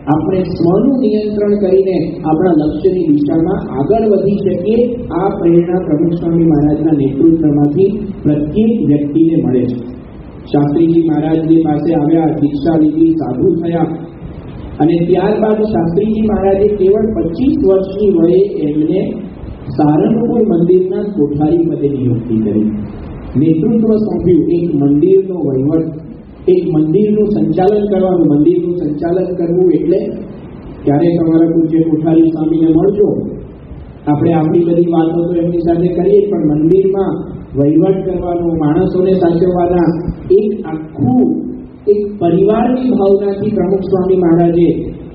આપણે સ્વનું નિયંત્રણ કરીને આપણા લક્ષ્યની દિશામાં આગળ વધી શકીએ. આ પ્રેરણા પ્રમુખ સ્વામી મહારાજના નેતૃત્વમાંથી પ્રત્યેક વ્યક્તિને મળે છે. શાસ્ત્રીજી મહારાજની પાસે આવ્યા, દીક્ષા લીધી, સાધુ થયા, અને ત્યારબાદ શાસ્ત્રીજી મહારાજે કેવળ 25 વર્ષની વયે એમને સારંગપુર મંદિરના કોઠારી પદે નિયુક્તિ કરી. નેતૃત્વ સોંપ્યું, એક મંદિરનો વહીવટ, એક મંદિરનું સંચાલન કરવાનું. મંદિરનું સંચાલન કરવું એટલે ક્યારેક તમારા પૂજ્ય કોઠારી સ્વામીને મળજો, આપણે આપણી બધી વાતો તો એમની સાથે કરીએ, પણ મંદિરમાં વહીવટ કરવાનો, માણસોને સાચવવાના, એક પરિવારની ભાવનાથી પ્રમુખ સ્વામી મહારાજે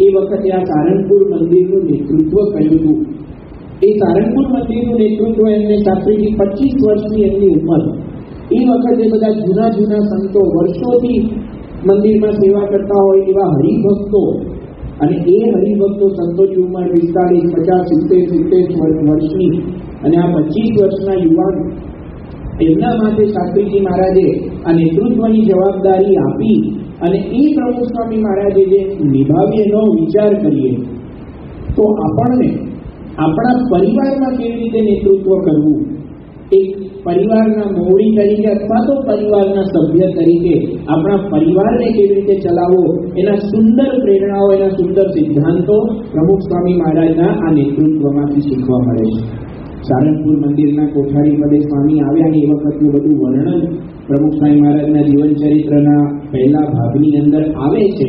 એ વખતે આ સારંગપુર મંદિરનું નેતૃત્વ કર્યું હતું. એ સારંગપુર મંદિરનું નેતૃત્વ એમને શાસ્ત્રીજી 25 વર્ષની એમની ઉંમર, એ વખતે બધા જૂના સંતો, વર્ષોથી મંદિરમાં સેવા કરતા હોય એવા હરિભક્તો, અને એ હરિભક્તો સંતોની ઉંમર 45, 50, 70 વર્ષની, અને આ 25 વર્ષના યુવાન, એમના માટે શાસ્ત્રીજી મહારાજે આ નેતૃત્વની જવાબદારી આપી, અને એ પ્રમુખ સ્વામી મહારાજે જે નિભાવીએ એનો વિચાર કરીએ તો આપણને આપણા પરિવારમાં કેવી રીતે નેતૃત્વ કરવું, એક પરિવારના મોવડી તરીકે અથવા તો પરિવારના સભ્ય તરીકે આપણા પરિવારને કેવી રીતે ચલાવવો, એના સુંદર પ્રેરણાઓ, એના સુંદર સિદ્ધાંતો પ્રમુખ સ્વામી મહારાજના આ નેતૃત્વમાંથી શીખવા મળે છે. સારંગપુર મંદિરના કોઠારી પદે સ્વામી આવ્યા, અને એ વખતનું બધું વર્ણન પ્રમુખ સ્વામી મહારાજના જીવન ચરિત્રના પહેલા ભાગની અંદર આવે છે.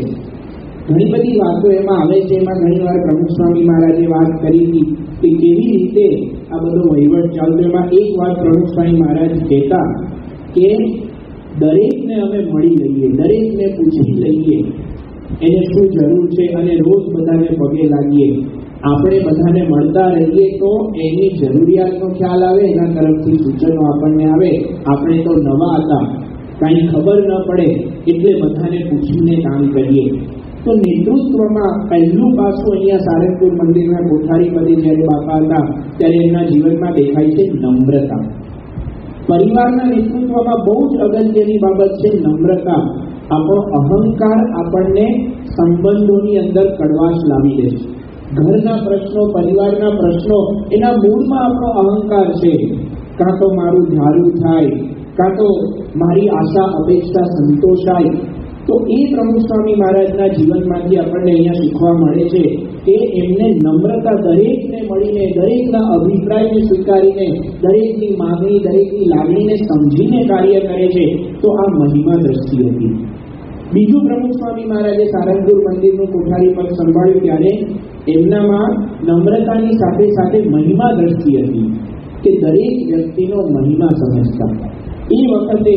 ઘણી બધી વાતો એમાં આવે છે. એમાં ઘણીવાર પ્રમુખ સ્વામી મહારાજે વાત કરી હતી કે કેવી રીતે આ બધો વહીવટ ચાલતો. એમાં એક વાત પ્રમુખ સ્વામી મહારાજ કહેતા કે દરેકને અમે મળી લઈએ, દરેકને પૂછી લઈએ એને શું જરૂર છે, અને રોજ બધાને પગે લાગીએ. આપણે બધાને મળતા રહીએ તો એની જરૂરિયાતનો ખ્યાલ આવે, એના તરફથી સૂચનો આપણને આવે. આપણે તો નવા હતા, કાંઈ ખબર ન પડે, એટલે બધાને પૂછીને કામ કરીએ. તો નેતૃત્વમાં પહેલું પાસું અહીંયા સારંગપુર મંદિરના કોઠારી પદે જ્યારે બાપા હતા ત્યારે એમના જીવનમાં દેખાય છે નમ્રતા. પરિવારના નેતૃત્વમાં બહુ જ અગત્યની બાબત છે નમ્રતા. આપણો અહંકાર આપણને સંબંધોની અંદર કડવાશ લાવી દે છે. ઘરના પ્રશ્નો, પરિવારના પ્રશ્નો, એના મૂળમાં આપણો અહંકાર છે. કાં તો મારું ધારું થાય, કાં તો મારી આશા અપેક્ષા સંતોષાય. તો એ પ્રમુખ સ્વામી મહારાજના જીવનમાંથી આપણને અહીંયા શીખવા મળે છે કે એમને નમ્રતા, દરેકને મળીને, દરેકના અભિપ્રાયને સ્વીકારીને, દરેકની માંગણી, દરેકની લાગણીને સમજીને કાર્ય કરે છે. તો આ મહિમા દ્રષ્ટિ હતી. બીજું પ્રમુખ સ્વામી મહારાજે સારંગપુર મંદિરનું કોઠારી પદ સંભાળ્યું ત્યારે એમનામાં નમ્રતાની સાથે સાથે મહિમા દ્રષ્ટિ હતી કે દરેક વ્યક્તિનો મહિમા સમજતા. એ વખતે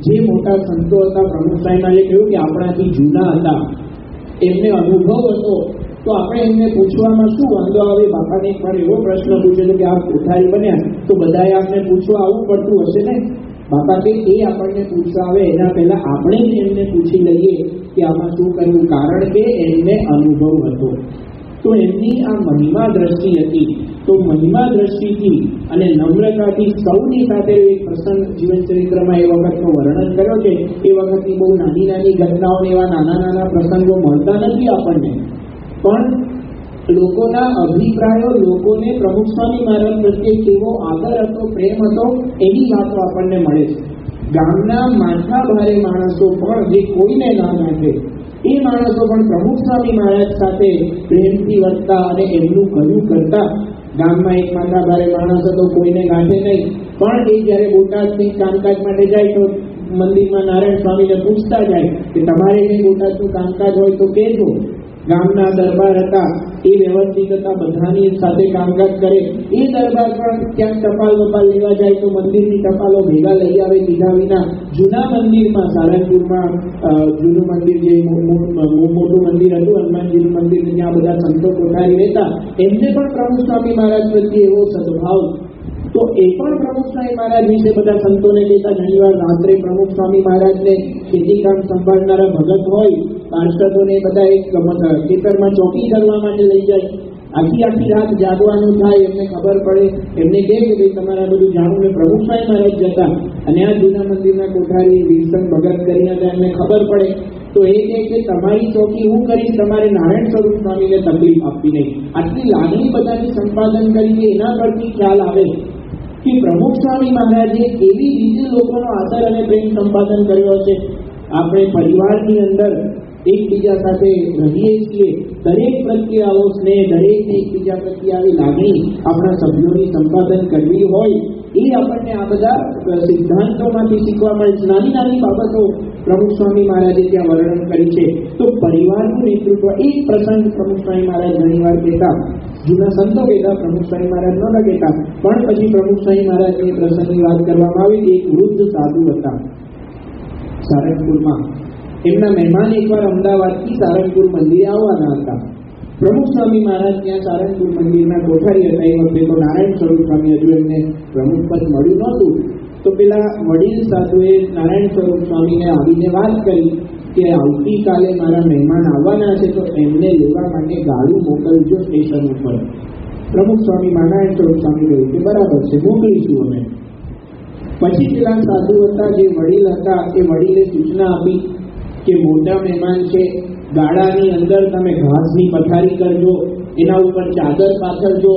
જે મોટા સંતો હતા, પ્રમુખ સાહેબે કહ્યું કે આપણાથી જૂના હતા, એમને અનુભવ હતો, તો આપણે એમને પૂછવામાં શું વાંધો આવે. બાપાને એક વાર એવો પ્રશ્ન પૂછ્યો કે આપ કોઠારી બન્યા તો બધાએ આપને પૂછવા આવવું પડતું હશે ને, બાપા કે એ આપણને પૂછવા આવે એના પહેલા આપણે જ એમને પૂછી લઈએ કે આમાં શું કરવું, કારણ કે એમને અનુભવ હતો. તો એમની આ મહિમા દ્રષ્ટિ હતી. તો મહિમા દ્રષ્ટિથી અને નમ્રતાથી સૌની સાથે એક પ્રસંગ જીવન ચરિત્રમાં એ વખતનો વર્ણન કર્યો છે. એ વખતની બહુ નાની નાની ઘટનાઓને એવા નાના નાના પ્રસંગો મળતા નથી આપણને, પણ લોકોના અભિપ્રાયો, લોકોને પ્રમુખ સ્વામી મહારાજ પ્રત્યે કેવો આદર હતો, પ્રેમ હતો, એની વાતો આપણને મળે છે. ગામના માથા ભારે માણસો પણ જે કોઈને ના નાખે એ માણસો પણ પ્રમુખ સ્વામી મહારાજ સાથે પ્રેમથી વર્તતા અને એમનું કહ્યું કરતા. ગામમાં એક માથા ભારે માણસ હતો, કોઈને ગાંઠે નહીં, પણ એ જ્યારે બોટાદથી કામકાજ માટે જાય તો મંદિરમાં નારાયણ સ્વામીને પૂછતા જાય કે તમારે કંઈ બોટાદનું કામકાજ હોય તો કહેજો. ગામના દરબાર હતા, એ વ્યવસ્થિત હતા, બધાની સાથે કામકાજ કરે. એ દરબાર પણ ક્યાંક ટપાલ વપાલ લેવા જાય તો મંદિરની ટપાલો ભેગા લઈ આવે લીધા વિના. જૂના મંદિરમાં, સારંગપુરમાં જૂનું મંદિર, જે મોટું મંદિર હતું હનુમાનજીનું મંદિર, ત્યાં બધા સંતો કોઠારી રહેતા, એમને પણ પ્રમુખ સ્વામી મહારાજ પ્રત્યે એવો સદભાવ. તો એ પણ પ્રમુખ સ્વામી મહારાજ વિશે બધા સંતોને કહેતા. ઘણીવાર રાત્રે પ્રમુખ સ્વામી મહારાજને ખેતીકામ સંભાળનારા ભગત હોય, પાર્ષદોને બધા એક ખેતરમાં ચોકી કરવા માટે લઈ જાય. આખી રાત જાગવાનું થાય, એમને ખબર પડે, એમને કહે કે ભાઈ તમારા બધું જાણવું ને પ્રમુખ સ્વામી મહારાજ જતા. અને આ જૂના મંદિરના કોઠારી વિલ્સન ભગત કરીને હતા, એમને ખબર પડે તો એ કહે કે તમારી ચોકી હું કરીશ, તમારે નારાયણ સ્વરૂપ સ્વામીને તકલીફ આપવી નહીં. આટલી લાગણી બધાની સંપાદન કરી કે એના પરથી ખ્યાલ આવે કે પ્રમુખ સ્વામી મહારાજે કેવી રીતે લોકોનો આદર અને પ્રેમ સંપાદન કર્યો છે. આપણે પરિવારની અંદર એકબીજા સાથે રહીએ છીએ, દરેક પ્રત્યે આવો સ્નેહ, દરેકને એકબીજા પ્રત્યે આવી લાગણી આપણા સભ્યોની સંપાદન કરવી હોય, એ આપણને આ બધા સિદ્ધાંતોમાંથી શીખવા મળે છે. નાની નાની બાબતો પ્રમુખ સ્વામી મહારાજે ત્યાં વર્ણન કરી છે. તો પરિવારનું નેતૃત્વ, એક પ્રસંગ પ્રમુખ સ્વામી મહારાજ ઘણીવાર કહેતા, જૂના સંતો કહેતા, પ્રમુખ સ્વામી મહારાજ ન કહેતા, પણ પછી પ્રમુખ સ્વામી મહારાજની પ્રસંગની વાત કરવામાં આવી. એક વૃદ્ધ સાધુ હતા સારંગપુરમાં. એમના મહેમાન એકવાર અમદાવાદથી સારંગપુર મંદિરે આવવાના હતા. પ્રમુખ સ્વામી મહારાજ ત્યાં સારંગપુર મંદિરના કોઠારી હતા. એ વખતે તો નારાયણ સ્વરૂપ સ્વામી હજુ એમને પ્રમુખ પદ મળ્યું નહોતું. તો પેલા વડીલ સાધુએ નારાયણ સ્વરૂપ સ્વામીને આવીને વાત કરી કે આવતીકાલે મારા મહેમાન આવવાના છે, તો એમને લેવા માટે ગાડું મોકલજો સ્ટેશન ઉપર. પ્રમુખ સ્વામી નારાયણ સ્વરૂપ સ્વામી કહ્યું કે બરાબર છે, મોકલીશું અમે. પછી પેલા સાધુ હતા, જે વડીલ હતા, એ વડીલે સૂચના આપી કે મોટા મહેમાન છે, ગાડાની અંદર તમે ઘાસની પથારી કરજો, એના ઉપર ચાદર પાથરજો,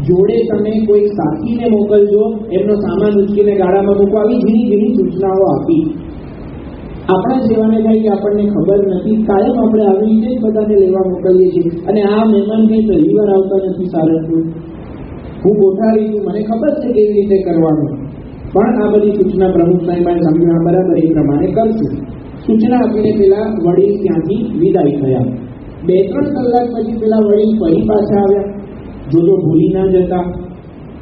જોડે તમે કોઈ સાથીને મોકલજો, એમનો સામાન ઉચકીને ગાડામાં મૂકો. આવી ઝીણી ઝીણી સૂચનાઓ આપી. આપણા સેવાને થાય કે આપણને ખબર નથી, કાયમ આપણે આવી રીતે જ બધાને લેવા મોકલીએ છીએ. અને આ મહેમાન કંઈ પહેલી વાર આવતા નથી સારંગપુર, હું કોઠારી છું, મને ખબર છે કેવી રીતે કરવાનું. પણ આ બધી સૂચના પ્રમુખ સાહેબાને સમજવા બરાબર એ પ્રમાણે કરશું. સૂચના આપીને પેલા વડીલ ત્યાંથી વિદાય થયા. 2-3 કલાક પછી પેલા વડીલ ફરી પાછા આવ્યા. જોજો ભૂલી ના જતા,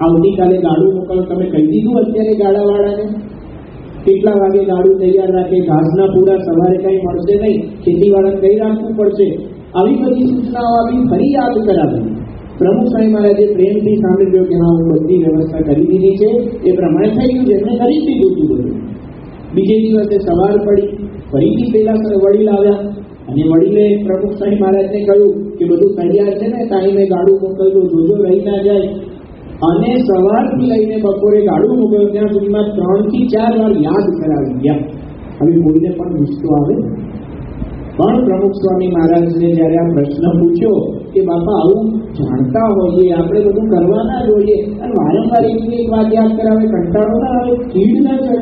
આવતીકાલે ગાડું મોકલો. તમે કહી દીધું અત્યારે ગાડાવાળાને કેટલા વાગે ગાડું તૈયાર રાખે, ઘાસના પૂરા સવારે કઈ મળશે નહીં, ખેતીવાળાને કઈ રાખવું પડશે. આવી બધી સૂચનાઓ આપી, ફરી યાદ કરાવી. પ્રમુખ સ્વામી મહારાજે પ્રેમથી સાંભળ્યો કે હા, હું બધી વ્યવસ્થા કરી દીધી છે, એ પ્રમાણે થઈ ગયું છે, એમને કરી દીધું હતું બધું. બીજે દિવસે સવાર પડી, ફરીથી પેલા વડીલ આવ્યા અને વડીલે પ્રમુખ સ્વામી મહારાજને કહ્યું કે બધું તૈયાર છે ને, ટાઈમે ગાડું મોકલજો, જોજો રહી ના જાય. અને સવારથી લઈને બપોરે ગાડું મોકલ્યું, ત્યાં સુધીમાં 3 થી 4 વાર યાદ કરાવી ગયા. હવે કોઈને પણ ગુસ્સો આવે, પણ પ્રમુખ સ્વામી મહારાજને જ્યારે આ પ્રશ્ન પૂછ્યો કે બાપા આવું જાણતા હોઈએ, આપણે બધું કરવાના જ હોઈએ, અને વારંવાર એક વાત યાદ કરાવે, કંટાળો ના આવે, ચીડ ના ચડે.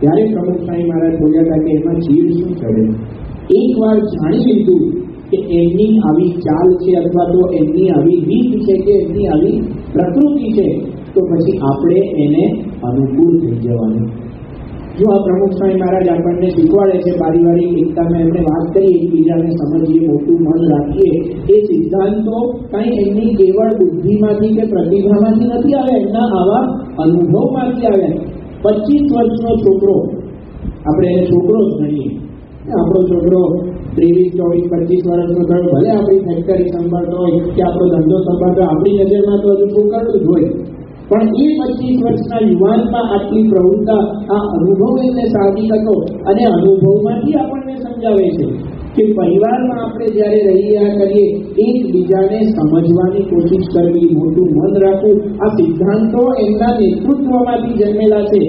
ત્યારે પ્રમુખ સ્વામી મહારાજ બોલ્યા હતા કે એમાં ચીડ શું ચડે? એક વાર જાણી લીધું કે એમની આવી ચાલ છે, અથવા તો એમની આવી રીત છે, કે એમની આવી પ્રકૃતિ છે, તો પછી આપણે એને અનુકૂળ થઈ જવાનું. જો આ પ્રમુખ સ્વામી મહારાજ આપણને શીખવાડે છે, પારિવારિક એકતામાં એમને વાત કરી, એકબીજાને સમજીએ, મોટું મન રાખીએ, એ સિદ્ધાંતો કઈ એમની કેવળ બુદ્ધિમાંથી કે પ્રતિભામાંથી નથી આવ્યા, એમના આવા અનુભવમાંથી આવ્યા. 25 વર્ષનો છોકરો, આપણે એને છોકરો જ ગણીએ, આપણો છોકરો 23, 24, 25 વર્ષનો થયો, ભલે આપણી ફેક્ટરી સંભાળતો હોય કે આપણો ધંધો સંભાળતો હોય, આપણી નજરમાં તો હજુ છોકરું જ હોય. પણ એ 25 વર્ષના યુવાનમાં આટલી પ્રવૃત્તા, આ અનુભવ એમને સાહજિક હતો. અને અનુભવમાંથી આપણને સમજાવે છે કે પરિવારમાં આપણે જ્યારે રહ્યા કરીએ, એકબીજાને સમજવાની કોશિશ કરવી, મોટું મન રાખવું, આ સિદ્ધાંતો એમના નેતૃત્વમાંથી જન્મેલા છે.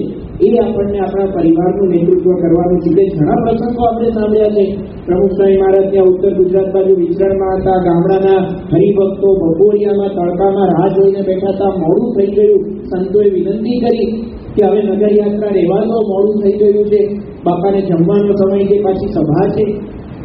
એ આપણને આપણા પરિવારનું નેતૃત્વ કરવાનું છે. ઘણા પ્રસંગો આપણે સાંભળ્યા છે. પ્રમુખ સ્વામી મહારાજ ત્યાં ઉત્તર ગુજરાત બાજુ વિચરણમાં હતા. ગામડાના હરિભક્તો બપોરિયામાં તડકામાં રાહ જોઈને બેઠા હતા. મોડું થઈ ગયું. સંતોએ વિનંતી કરી કે હવે નગર યાત્રા રહેવા દો, મોડું થઈ ગયું છે, બાપાને જમવાનો સમય છે, પાછી સભા છે.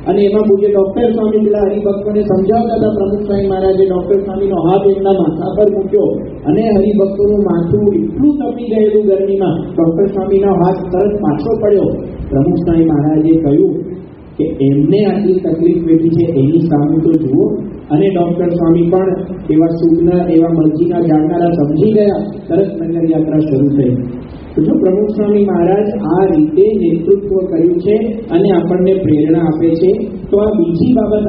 અને એમાં પૂજ્ય ડોક્ટર સ્વામી પેલા હરિભક્તોને સમજાવતા હતા. પ્રમુખ સ્વામી મહારાજે ડોક્ટર સ્વામીનો હાથ એમના માથા પર મૂક્યો અને હરિભક્તોનું માથું એટલું તપી ગયેલું ગરમીમાં, ડોક્ટર સ્વામીનો હાથ તરત પાછો પડ્યો. પ્રમુખ સ્વામી મહારાજે કહ્યું કે એમને આટલી તકલીફ વેઠી છે, એની સામે તો જુઓ. અને ડોક્ટર સ્વામી પણ એવા સુખના, એવા મરજીના જાણનારા સમજી ગયા. તરત નગર યાત્રા શરૂ થઈ. જો પ્રમુખ સ્વામી મહારાજ આ રીતે નેતૃત્વ કર્યું છે અને આપણને પ્રેરણા આપે છે, તો આ બીજી બાબત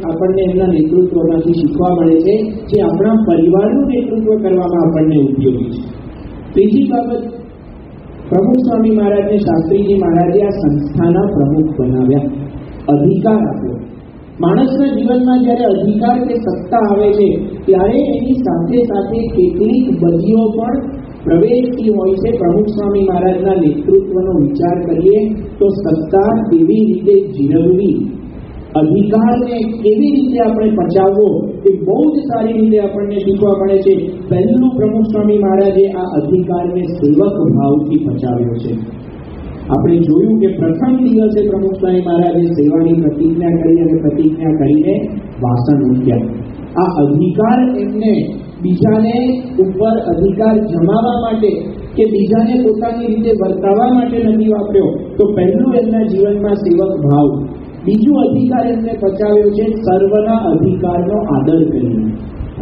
આપણને એમના નેતૃત્વમાંથી શીખવા મળે છે, જે આપણા પરિવારનું નેતૃત્વ કરવામાં આપણને ઉપયોગી છે. ત્રીજી બાબત, પ્રમુખ સ્વામી મહારાજને શાસ્ત્રીજી મહારાજે આ સંસ્થાના પ્રમુખ બનાવ્યા, અધિકાર આપ્યો. માણસના જીવનમાં જ્યારે અધિકાર કે સત્તા આવે છે, ત્યારે એની સાથે સાથે કેટલીક બદીઓ પણ પ્રવેશતી હોય છે. પ્રમુખ સ્વામી મહારાજના નેતૃત્વનો વિચાર કરીએ તો સત્તા કેવી રીતે જીરવવી, અધિકારને કેવી રીતે આપણે પચાવવો, એ બહુ જ સારી રીતે આપણને શીખવા મળે છે. પહેલું પ્રમુખ સ્વામી મહારાજે આ અધિકારને સેવક ભાવથી પચાવ્યો છે. આપણે જોયું કે પ્રથમ દિવસે પ્રમુખ સ્વામી મહારાજે સેવાની પ્રતિજ્ઞા કરી અને પ્રતિજ્ઞા કરીને વાસણ મૂક્યા. આ અધિકાર એમને બીજાને ઉપર અધિકાર જમાવવા માટે કે બીજાને પોતાની રીતે વર્તાવવા માટે નથી વાપર્યો. તો પહેલું એમના જીવનમાં સેવક ભાવ. બીજું અધિકાર એમને પચાવ્યો છે સર્વના અધિકારનો આદર કરીને.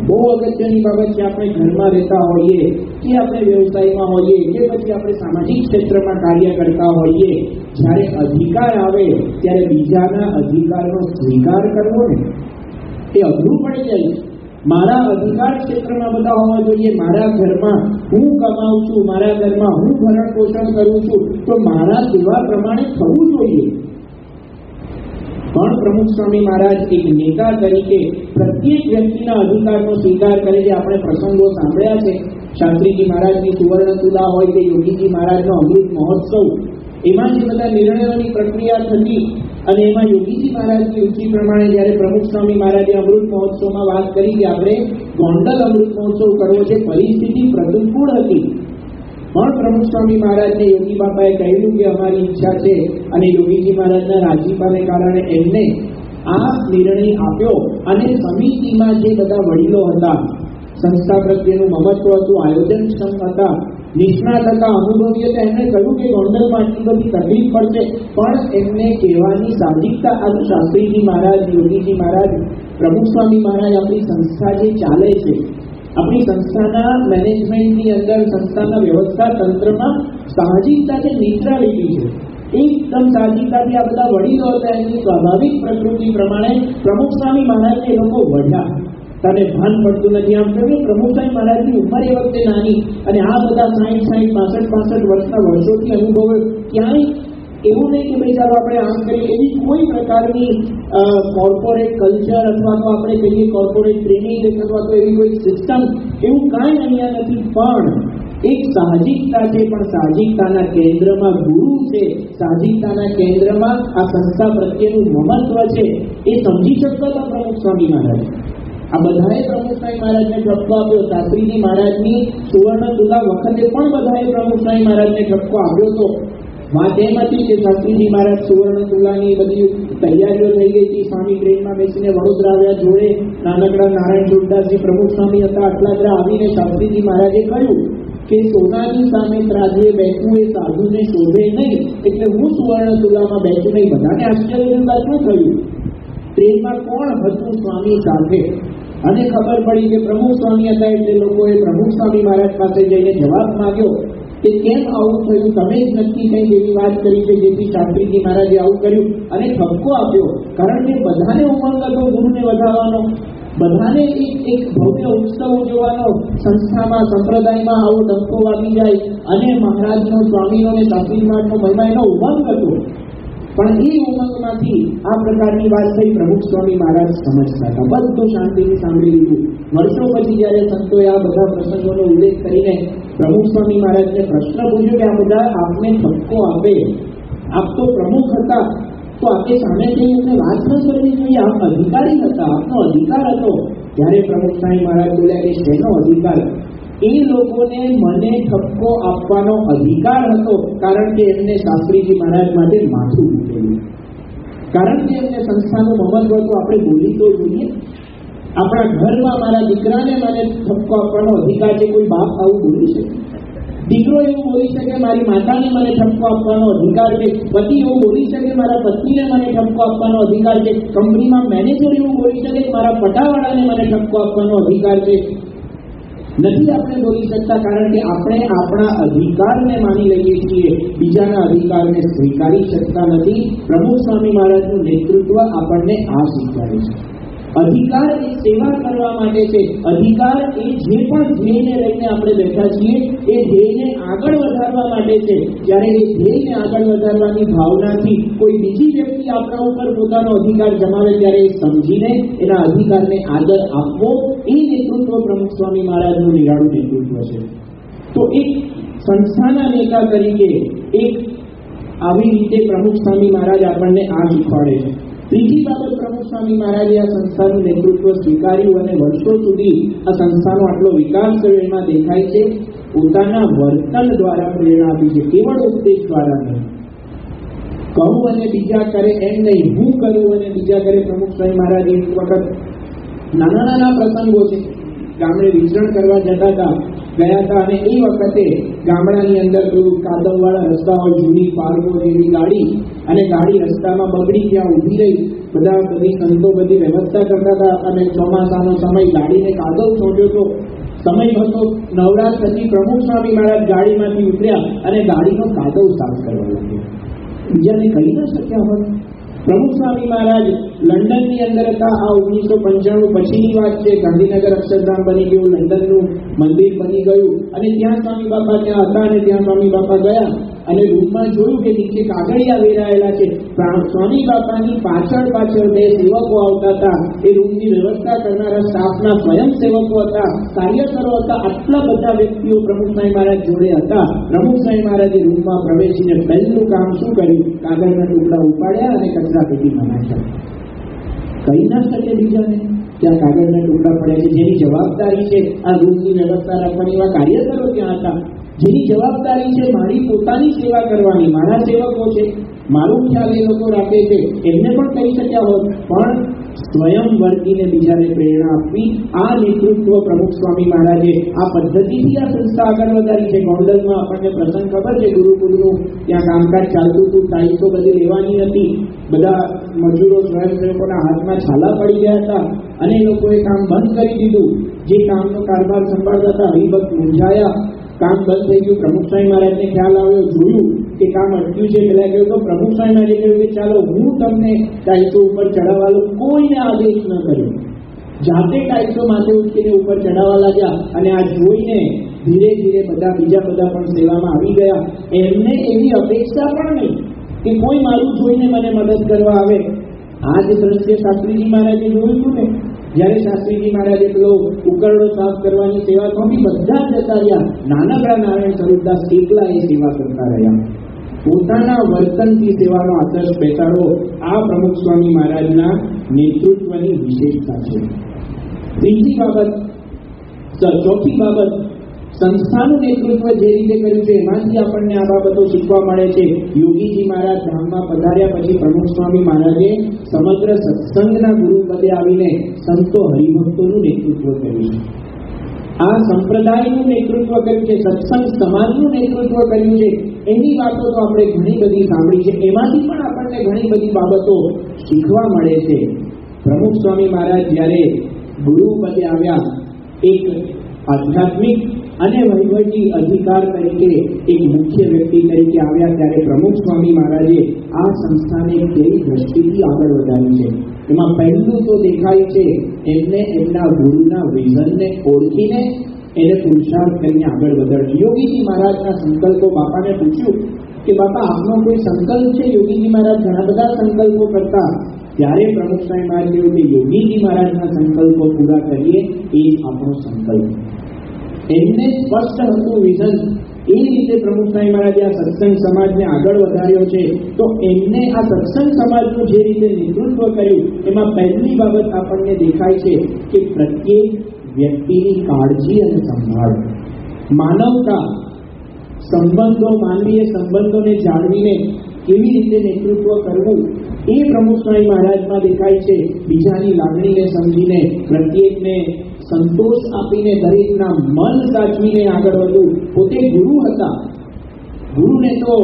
બહુ અગત્યની બાબત છે. આપણે ઘરમાં રહેતા હોઈએ કે આપણે વ્યવસાયમાં હોઈએ કે પછી આપણે સામાજિક ક્ષેત્રમાં કાર્ય કરતા હોઈએ, જ્યારે અધિકાર આવે ત્યારે બીજાના અધિકારનો સ્વીકાર કરવો ને એ અઘરું પડી જાય. મારા અધિકાર ક્ષેત્રમાં બધા હોવા જોઈએ. મારા ઘરમાં હું કમાઉં છું, મારા ઘરમાં હું ભરણ પોષણ કરું છું, તો મારા સેવા પ્રમાણે થવું જોઈએ. પણ પ્રમુખ સ્વામી મહારાજ એક નેતા તરીકે પ્રત્યેક વ્યક્તિના અધિકારનો સ્વીકાર કરે છે. આપણે પ્રસંગો સાંભળ્યા છે. શાસ્ત્રીજી મહારાજની સુવર્ણ તુલા હોય કે યોગીજી મહારાજનો અમૃત મહોત્સવ, એમાં જે બધા નિર્ણયોની પ્રક્રિયા થતી અને એમાં યોગીજી મહારાજની રુચિ પ્રમાણે જ્યારે પ્રમુખ સ્વામી મહારાજે અમૃત મહોત્સવમાં વાત કરી કે આપણે ગોંડલ અમૃત મહોત્સવ કરવો છે, પરિસ્થિતિ પ્રતિકૂળ હતી, પણ પ્રમુખ સ્વામી મહારાજને યોગી બાપાએ કહ્યું કે અમારી ઈચ્છા છે, અને યોગીજી મહારાજના રાજીપાને કારણે એમને આ નિર્ણય આપ્યો. અને સમિતિમાં જે બધા વડીલો હતા, સંસ્થા પ્રત્યેનું મમત્વ હતું, આયોજનક્ષમ હતા, નિષ્ણાત હતા, અનુભવી હતા, એમણે કહ્યું કે ગોંડલમાં આટલી બધી તકલીફ પડશે, પણ એમને કહેવાની સાહજિકતા આ શાસ્ત્રીજી મહારાજ, યોગીજી મહારાજ, પ્રમુખ સ્વામી મહારાજ આપણી સંસ્થા જે ચાલે છે, આપણી સંસ્થાના મેનેજમેન્ટની અંદર, સંસ્થાના વ્યવસ્થા તંત્રમાં સાહજિકતાથી ન્યુટ્રાલિટી છે. એકદમ સાહજિકતાથી આ બધા વડીલો હતા, એની સ્વાભાવિક પ્રકૃતિ પ્રમાણે પ્રમુખ સ્વામી મહારાજને એ લોકો વઢ્યા. તને ભાન પડતું નથી. આમ કહ્યું પ્રમુખ સ્વામી મહારાજની ઉંમર એ વખતે નાની, અને આ બધા 60, 65 વર્ષના વર્ષોથી અનુભવો, ક્યાંય એવું નહીં કે ભાઈ ચાલો આપણે આમ કરીએ, એવી કોઈ પ્રકારની કોર્પોરેટ કલ્ચર અથવા તો આપણે કહીએ કોર્પોરેટ ટ્રેનિંગ અથવા તો એવી કોઈ સિસ્ટમ, એવું કાંઈ અહીંયા નથી. પણ એક સાહજિકતા છે, પણ સાહજિકતાના કેન્દ્રમાં ગુરુ છે, સાહજિકતાના કેન્દ્રમાં આ સંસ્થા પ્રત્યેનું મહત્વ છે, એ સમજી શકતા હતા પ્રમુખ સ્વામી મહારાજ. આ બધાએ પ્રમુખ સ્વામી મહારાજને ઠપકો આપ્યો. શાસ્ત્રીજી મહારાજની સુવર્ણ તુલા વખતે પણ બધાએ પ્રમુખ સ્વામી મહારાજને ઠપકો આપ્યો હતો. વાત એમ હતી કે શાસ્ત્રીજી મહારાજ સુવર્ણ તુલાની બધી તૈયારીઓ થઈ ગઈ હતી. સ્વામી ટ્રેનમાં બેસીને વડોદરા આવ્યા, જોડે નાનકડા નારાયણ જોડદાસજી પ્રમુખ સ્વામી હતા. આટલા આવીને શાસ્ત્રીજી મહારાજે કહ્યું કે સોનાની સામે ત્રાજવે બેઠું એ સાધુને શોભે નહીં, એટલે હું સુવર્ણ તુલામાં બેઠું નહીં. બધાને આશ્ચર્યની વાત શું થયું? ટ્રેનમાં કોણ હતું સ્વામી સાથે? અને ખબર પડી કે પ્રમુખ સ્વામી હતા, એટલે લોકોએ પ્રમુખ સ્વામી મહારાજ પાસે જઈને જવાબ માંગ્યો કે કેમ આવું થયું, તમે જ નક્કી કંઈક એવી વાત કરી છે જેથી શાસ્ત્રીજી મહારાજે આવું કર્યું, અને ઠપકો આપ્યો. કારણ કે બધાને ઉમંગ હતો ગુરુને વધારવાનો. બધાને એક ભવ્ય ઉત્સવ ઉજવવાનો સંસ્થામાં સંપ્રદાયમાં આવો ડંકો વાગી જાય અને મહારાજનો સ્વામીનો અને શાસ્ત્રીજીનો મહિમા એનો ઉમંગ હતો. પણ એ ઉમંગમાંથી આ પ્રકારની વાત થઈ પ્રમુખ સ્વામી મહારાજ સમજતા હતા. બધું શાંતિથી સાંભળી લીધું. વર્ષો પછી જ્યારે સંતોએ આ બધા પ્રસંગોનો ઉલ્લેખ કરીને પ્રમુખ સ્વામી મહારાજને પ્રશ્ન પૂછ્યો કે આ બધા આપને ઠપકો આપે, આપ તો પ્રમુખ હતા, તો આપે સામે જઈને એમને વાત ન કરવી જોઈએ, આપ અધિકારી હતા, આપનો અધિકાર હતો. ત્યારે પ્રમુખ સ્વામી મહારાજ બોલ્યા કે શેનો અધિકાર? એ લોકોને મને ઠપકો આપવાનો અધિકાર હતો કારણ કે એમને શાસ્ત્રીજી મહારાજ માટે માથું મૂકેલું, કારણ કે એમને સંસ્થાનું મહત્વ હતું. આપણે બોલી તો જોઈએ. આપણા ઘરમાં મારા દીકરાને મને ઠપકો આપવાનો અધિકાર છે. કોઈ બાપ આવું બોલી શકે? દીકરો એવું બોલી શકે મારી માતાને મને ઠપકો આપવાનો અધિકાર છે? પતિ એવું બોલી શકે મારા પત્નીને મને ઠપકો આપવાનો અધિકાર છે? કંપનીમાં મેનેજર એવું બોલી શકે મારા પટાવાળાને મને ઠપકો આપવાનો અધિકાર છે? નથી આપણે બોલી શકતા, કારણ કે આપણે આપણા અધિકારને માની લઈએ છીએ, બીજાના અધિકારને સ્વીકારી શકતા નથી. પ્રમુખ સ્વામી મહારાજનું નેતૃત્વ આપણને આ શીખવાડે છે. અધિકાર એ સેવા કરવા માટે છે. અધિકાર એ જે પણ ધ્યેયને લઈને આપણે બેઠા છીએ એ ધ્યેયને આગળ વધારવા માટે છે. જ્યારે એ ધ્યેયને આગળ વધારવાની ભાવનાથી કોઈ બીજી વ્યક્તિ આપણા ઉપર પોતાનો અધિકાર જમાવે ત્યારે એ સમજીને એના અધિકારને આદર આપવો, એ નેતૃત્વ પ્રમુખ સ્વામી મહારાજનું નિરાળું નેતૃત્વ છે. તો એક સંસ્થાના નેતા તરીકે એક આવી રીતે પ્રમુખ સ્વામી મહારાજ આપણને આ શીખવાડે છે. ત્રીજી બાબત, પ્રમુખ સ્વામી મહારાજે આ સંસ્થાનું નેતૃત્વ સ્વીકાર્યું અને વર્ષો સુધી આ સંસ્થાનો આટલો વિકાસ થયો એમાં દેખાય છે પોતાના વર્તન દ્વારા પ્રેરણા આપી છે. કેવળ ઉપદેશ દ્વારા નહીં. કહું અને બીજા કરે એમ નહીં, હું કરું અને બીજા કરે. પ્રમુખ સ્વામી મહારાજ એક વખત નાના નાના પ્રસંગો છે, ગામડે વિચરણ કરવા જતા ગયા હતા અને એ વખતે ગામડાની અંદર પેલું કાદવવાળા રસ્તા હોય, જૂની પાર્કો જેવી ગાડી, અને ગાડી રસ્તામાં બગડી ત્યાં ઊભી રહી. બધી સંતો બધી વ્યવસ્થા કરતા હતા અને ચોમાસાનો સમય, ગાડીને કાદવ છોડ્યો હતો. સમય હતો નવરાત્રી. પ્રમુખ સ્વામી મહારાજ ગાડીમાંથી ઉતર્યા અને ગાડીનો કાદવ સાફ કરવા લાગ્યા. બીજાને કહી ન શક્યા હોય. પ્રમુખ સ્વામી મહારાજ લંડનની અંદર હતા. આ 1995 પછીની વાત છે. ગાંધીનગર અક્ષરધામ બની ગયું, લંડનનું મંદિર બની ગયું અને ત્યાં સ્વામી બાપા ત્યાં હતા અને ત્યાં સ્વામી બાપા ગયા અને રૂમમાં જોયું કે નીચે કાગળિયા વેરાયેલા છે. સ્વામી બાપાની પાછળ બે સેવકો આવતા હતા. એ રૂમની વ્યવસ્થા કરનારા સ્ટાફના સ્વયંસેવકો હતા, કાર્યકરો હતા. આટલા બધા વ્યક્તિઓ પ્રમુખ સ્વામી મહારાજ જોડે હતા. પ્રમુખ સ્વામી મહારાજે રૂમમાં પ્રવેશીને પહેલું કામ શું કર્યું? કાગળના ટુકડા ઉપાડ્યા અને કચરા પેટીમાં નાખ્યા. કહી ના શકે બીજાને કે આ કાગળના ટુકડા પડ્યા છે. જેની જવાબદારી છે આ રૂમની વ્યવસ્થા રાખવાની, એવા કાર્યકરો ત્યાં હતા. જેની જવાબદારી છે મારી પોતાની સેવા કરવાની, મારા સેવકો છે, મારું ખ્યાલ એ લોકો રાખે છે, એમને પણ કહી શક્યા હોત, પણ સ્વયં વર્તીને બીજાને પ્રેરણા આપવી, આ નેતૃત્વ પ્રમુખ સ્વામી મહારાજે આ પદ્ધતિથી આ સંસ્થા આગળ વધારી છે. ગોંડલમાં આપણને પ્રસંગ ખબર છે, ગુરુકુળનું ત્યાં કામકાજ ચાલતું હતું. ટાઈસો બધી લેવાની હતી. બધા મજૂરો સ્વયંસેવકોના હાથમાં છાલા પડી ગયા હતા અને એ લોકોએ કામ બંધ કરી દીધું. જે કામનો કારભાર સંભાળતા હતા હરિભક્ત મૂંઝાયા. કામ બંધ થઈ ગયું. પ્રમુખ સ્વામી મહારાજને ખ્યાલ આવ્યો, જોયું કે કામ અટક્યું છે. પેલા કહ્યું તો પ્રમુખ સ્વામી મહારાજે કહ્યું કે ચાલો હું તમને ટાઈસો ઉપર ચડાવવા લઉં. કોઈને આદેશ ન કર્યો, જાતે ટાઈસો માથે ઉચકીને ઉપર ચડાવવા લાગ્યા. અને આ જોઈને ધીરે ધીરે બીજા બધા પણ સેવામાં આવી ગયા. એમને એવી અપેક્ષા પણ નહીં કે કોઈ મારું જોઈને મને મદદ કરવા આવે. આ જે દ્રશ્ય શાસ્ત્રીજી મહારાજે જોયું હતું ને, જ્યારે શાસ્ત્રીજી મહારાજે પેલો ઉકરડો સાફ કરવાની સેવા સોંપી, બધા જતા રહ્યા. નાનકડા નારાયણ સ્વરૂપદાસ એકલા એ સેવા કરતા રહ્યા. પોતાના વર્તનથી સેવાનો આદર્શ બેસાડો, આ પ્રમુખ સ્વામી મહારાજના નેતૃત્વની વિશેષતા છે. ચોથી બાબત, સંસ્થાનું નેતૃત્વ જે રીતે કર્યું છે એમાંથી આપણને આ બાબતો શીખવા મળે છે. યોગીજી મહારાજ ધામમાં પધાર્યા પછી પ્રમુખ સ્વામી મહારાજે સમગ્ર સત્સંગના ગુરુ પદે આવીને સંતો હરિભક્તોનું નેતૃત્વ કર્યું છે. આ સંપ્રદાયનું નેતૃત્વ કર્યું છે, સત્સંગ સમાજનું નેતૃત્વ કર્યું છે. એની વાતો તો આપણે ઘણી બધી સાંભળી છે. એમાંથી પણ આપણને ઘણી બધી બાબતો શીખવા મળે છે. પ્રમુખ સ્વામી મહારાજ જ્યારે ગુરુ પદે આવ્યા, એક આધ્યાત્મિક અને વહીવટી અધિકાર તરીકે એક મુખ્ય વ્યક્તિ તરીકે આવ્યા ત્યારે પ્રમુખ સ્વામી મહારાજે આ સંસ્થાને કેવી દ્રષ્ટિથી આગળ વધારી છે એમાં પહેલું તો દેખાય છે એમને એમના ગુરુના વિઝનને ઓળખીને એને પુરુષાર્થ કરીને આગળ વધાર્યું. યોગીજી મહારાજના સંકલ્પો બાપાને પૂછ્યું કે બાપા આપનો કોઈ સંકલ્પ છે? યોગીજી મહારાજ ઘણા બધા સંકલ્પો કરતા, ત્યારે પ્રમુખ સ્વામી મહારાજ કહ્યું કે યોગીજી મહારાજના સંકલ્પો પૂરા કરીએ એ જ આપણો સંકલ્પ. એમને સ્પષ્ટ હતું વિઝન. એ રીતે પ્રમુખ સ્વામી મહારાજે આ સત્સંગ સમાજને આગળ વધાર્યો છે. તો એમને આ સત્સંગ સમાજનું જે રીતે નેતૃત્વ કર્યું એમાં પહેલી બાબત આપણને દેખાય છે કે પ્રત્યેક વ્યક્તિની કાળજી અને સંભાળ, માનવતા, સંબંધો, માનવીય સંબંધોને જાળવીને કેવી રીતે નેતૃત્વ કરવું એ પ્રમુખ સ્વામી મહારાજમાં દેખાય છે. બીજાની લાગણીને સમજીને, પ્રત્યેકને સંતોષ આપીને, દરેકના મન સાચવીને આગળ વધવું. પોતે ગુરુ હતા. ગુરુને તો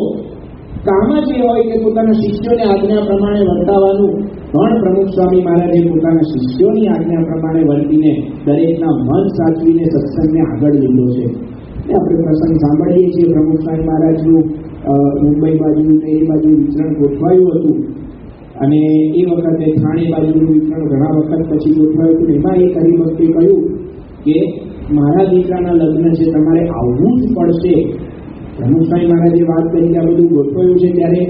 કામ જ એ હોય કે પોતાના શિષ્યોને આજ્ઞા પ્રમાણે વર્તાવાનું, પણ પ્રમુખ સ્વામી મહારાજે પોતાના શિષ્યોની આજ્ઞા પ્રમાણે વર્તીને દરેકના મન સાચવીને સત્સંગને આગળ લીધો છે. આપણે પ્રસંગ સાંભળીએ છીએ પ્રમુખ સ્વામી મહારાજનું મુંબઈ બાજુ એ બાજુ વિતરણ ગોઠવાયું હતું અને એ વખતે થાણે બાજુનું વિતરણ ઘણા વખત પછી ગોઠવાયું હતું. એમાં એક હરિભક્તે કહ્યું કે મારા દીકરાના લગ્ન છે, તમારે આવવું જ પડશે. પ્રમુખ સ્વામી મહારાજે વાત કરી કે આ બધું ગોઠવાયું છે ત્યારે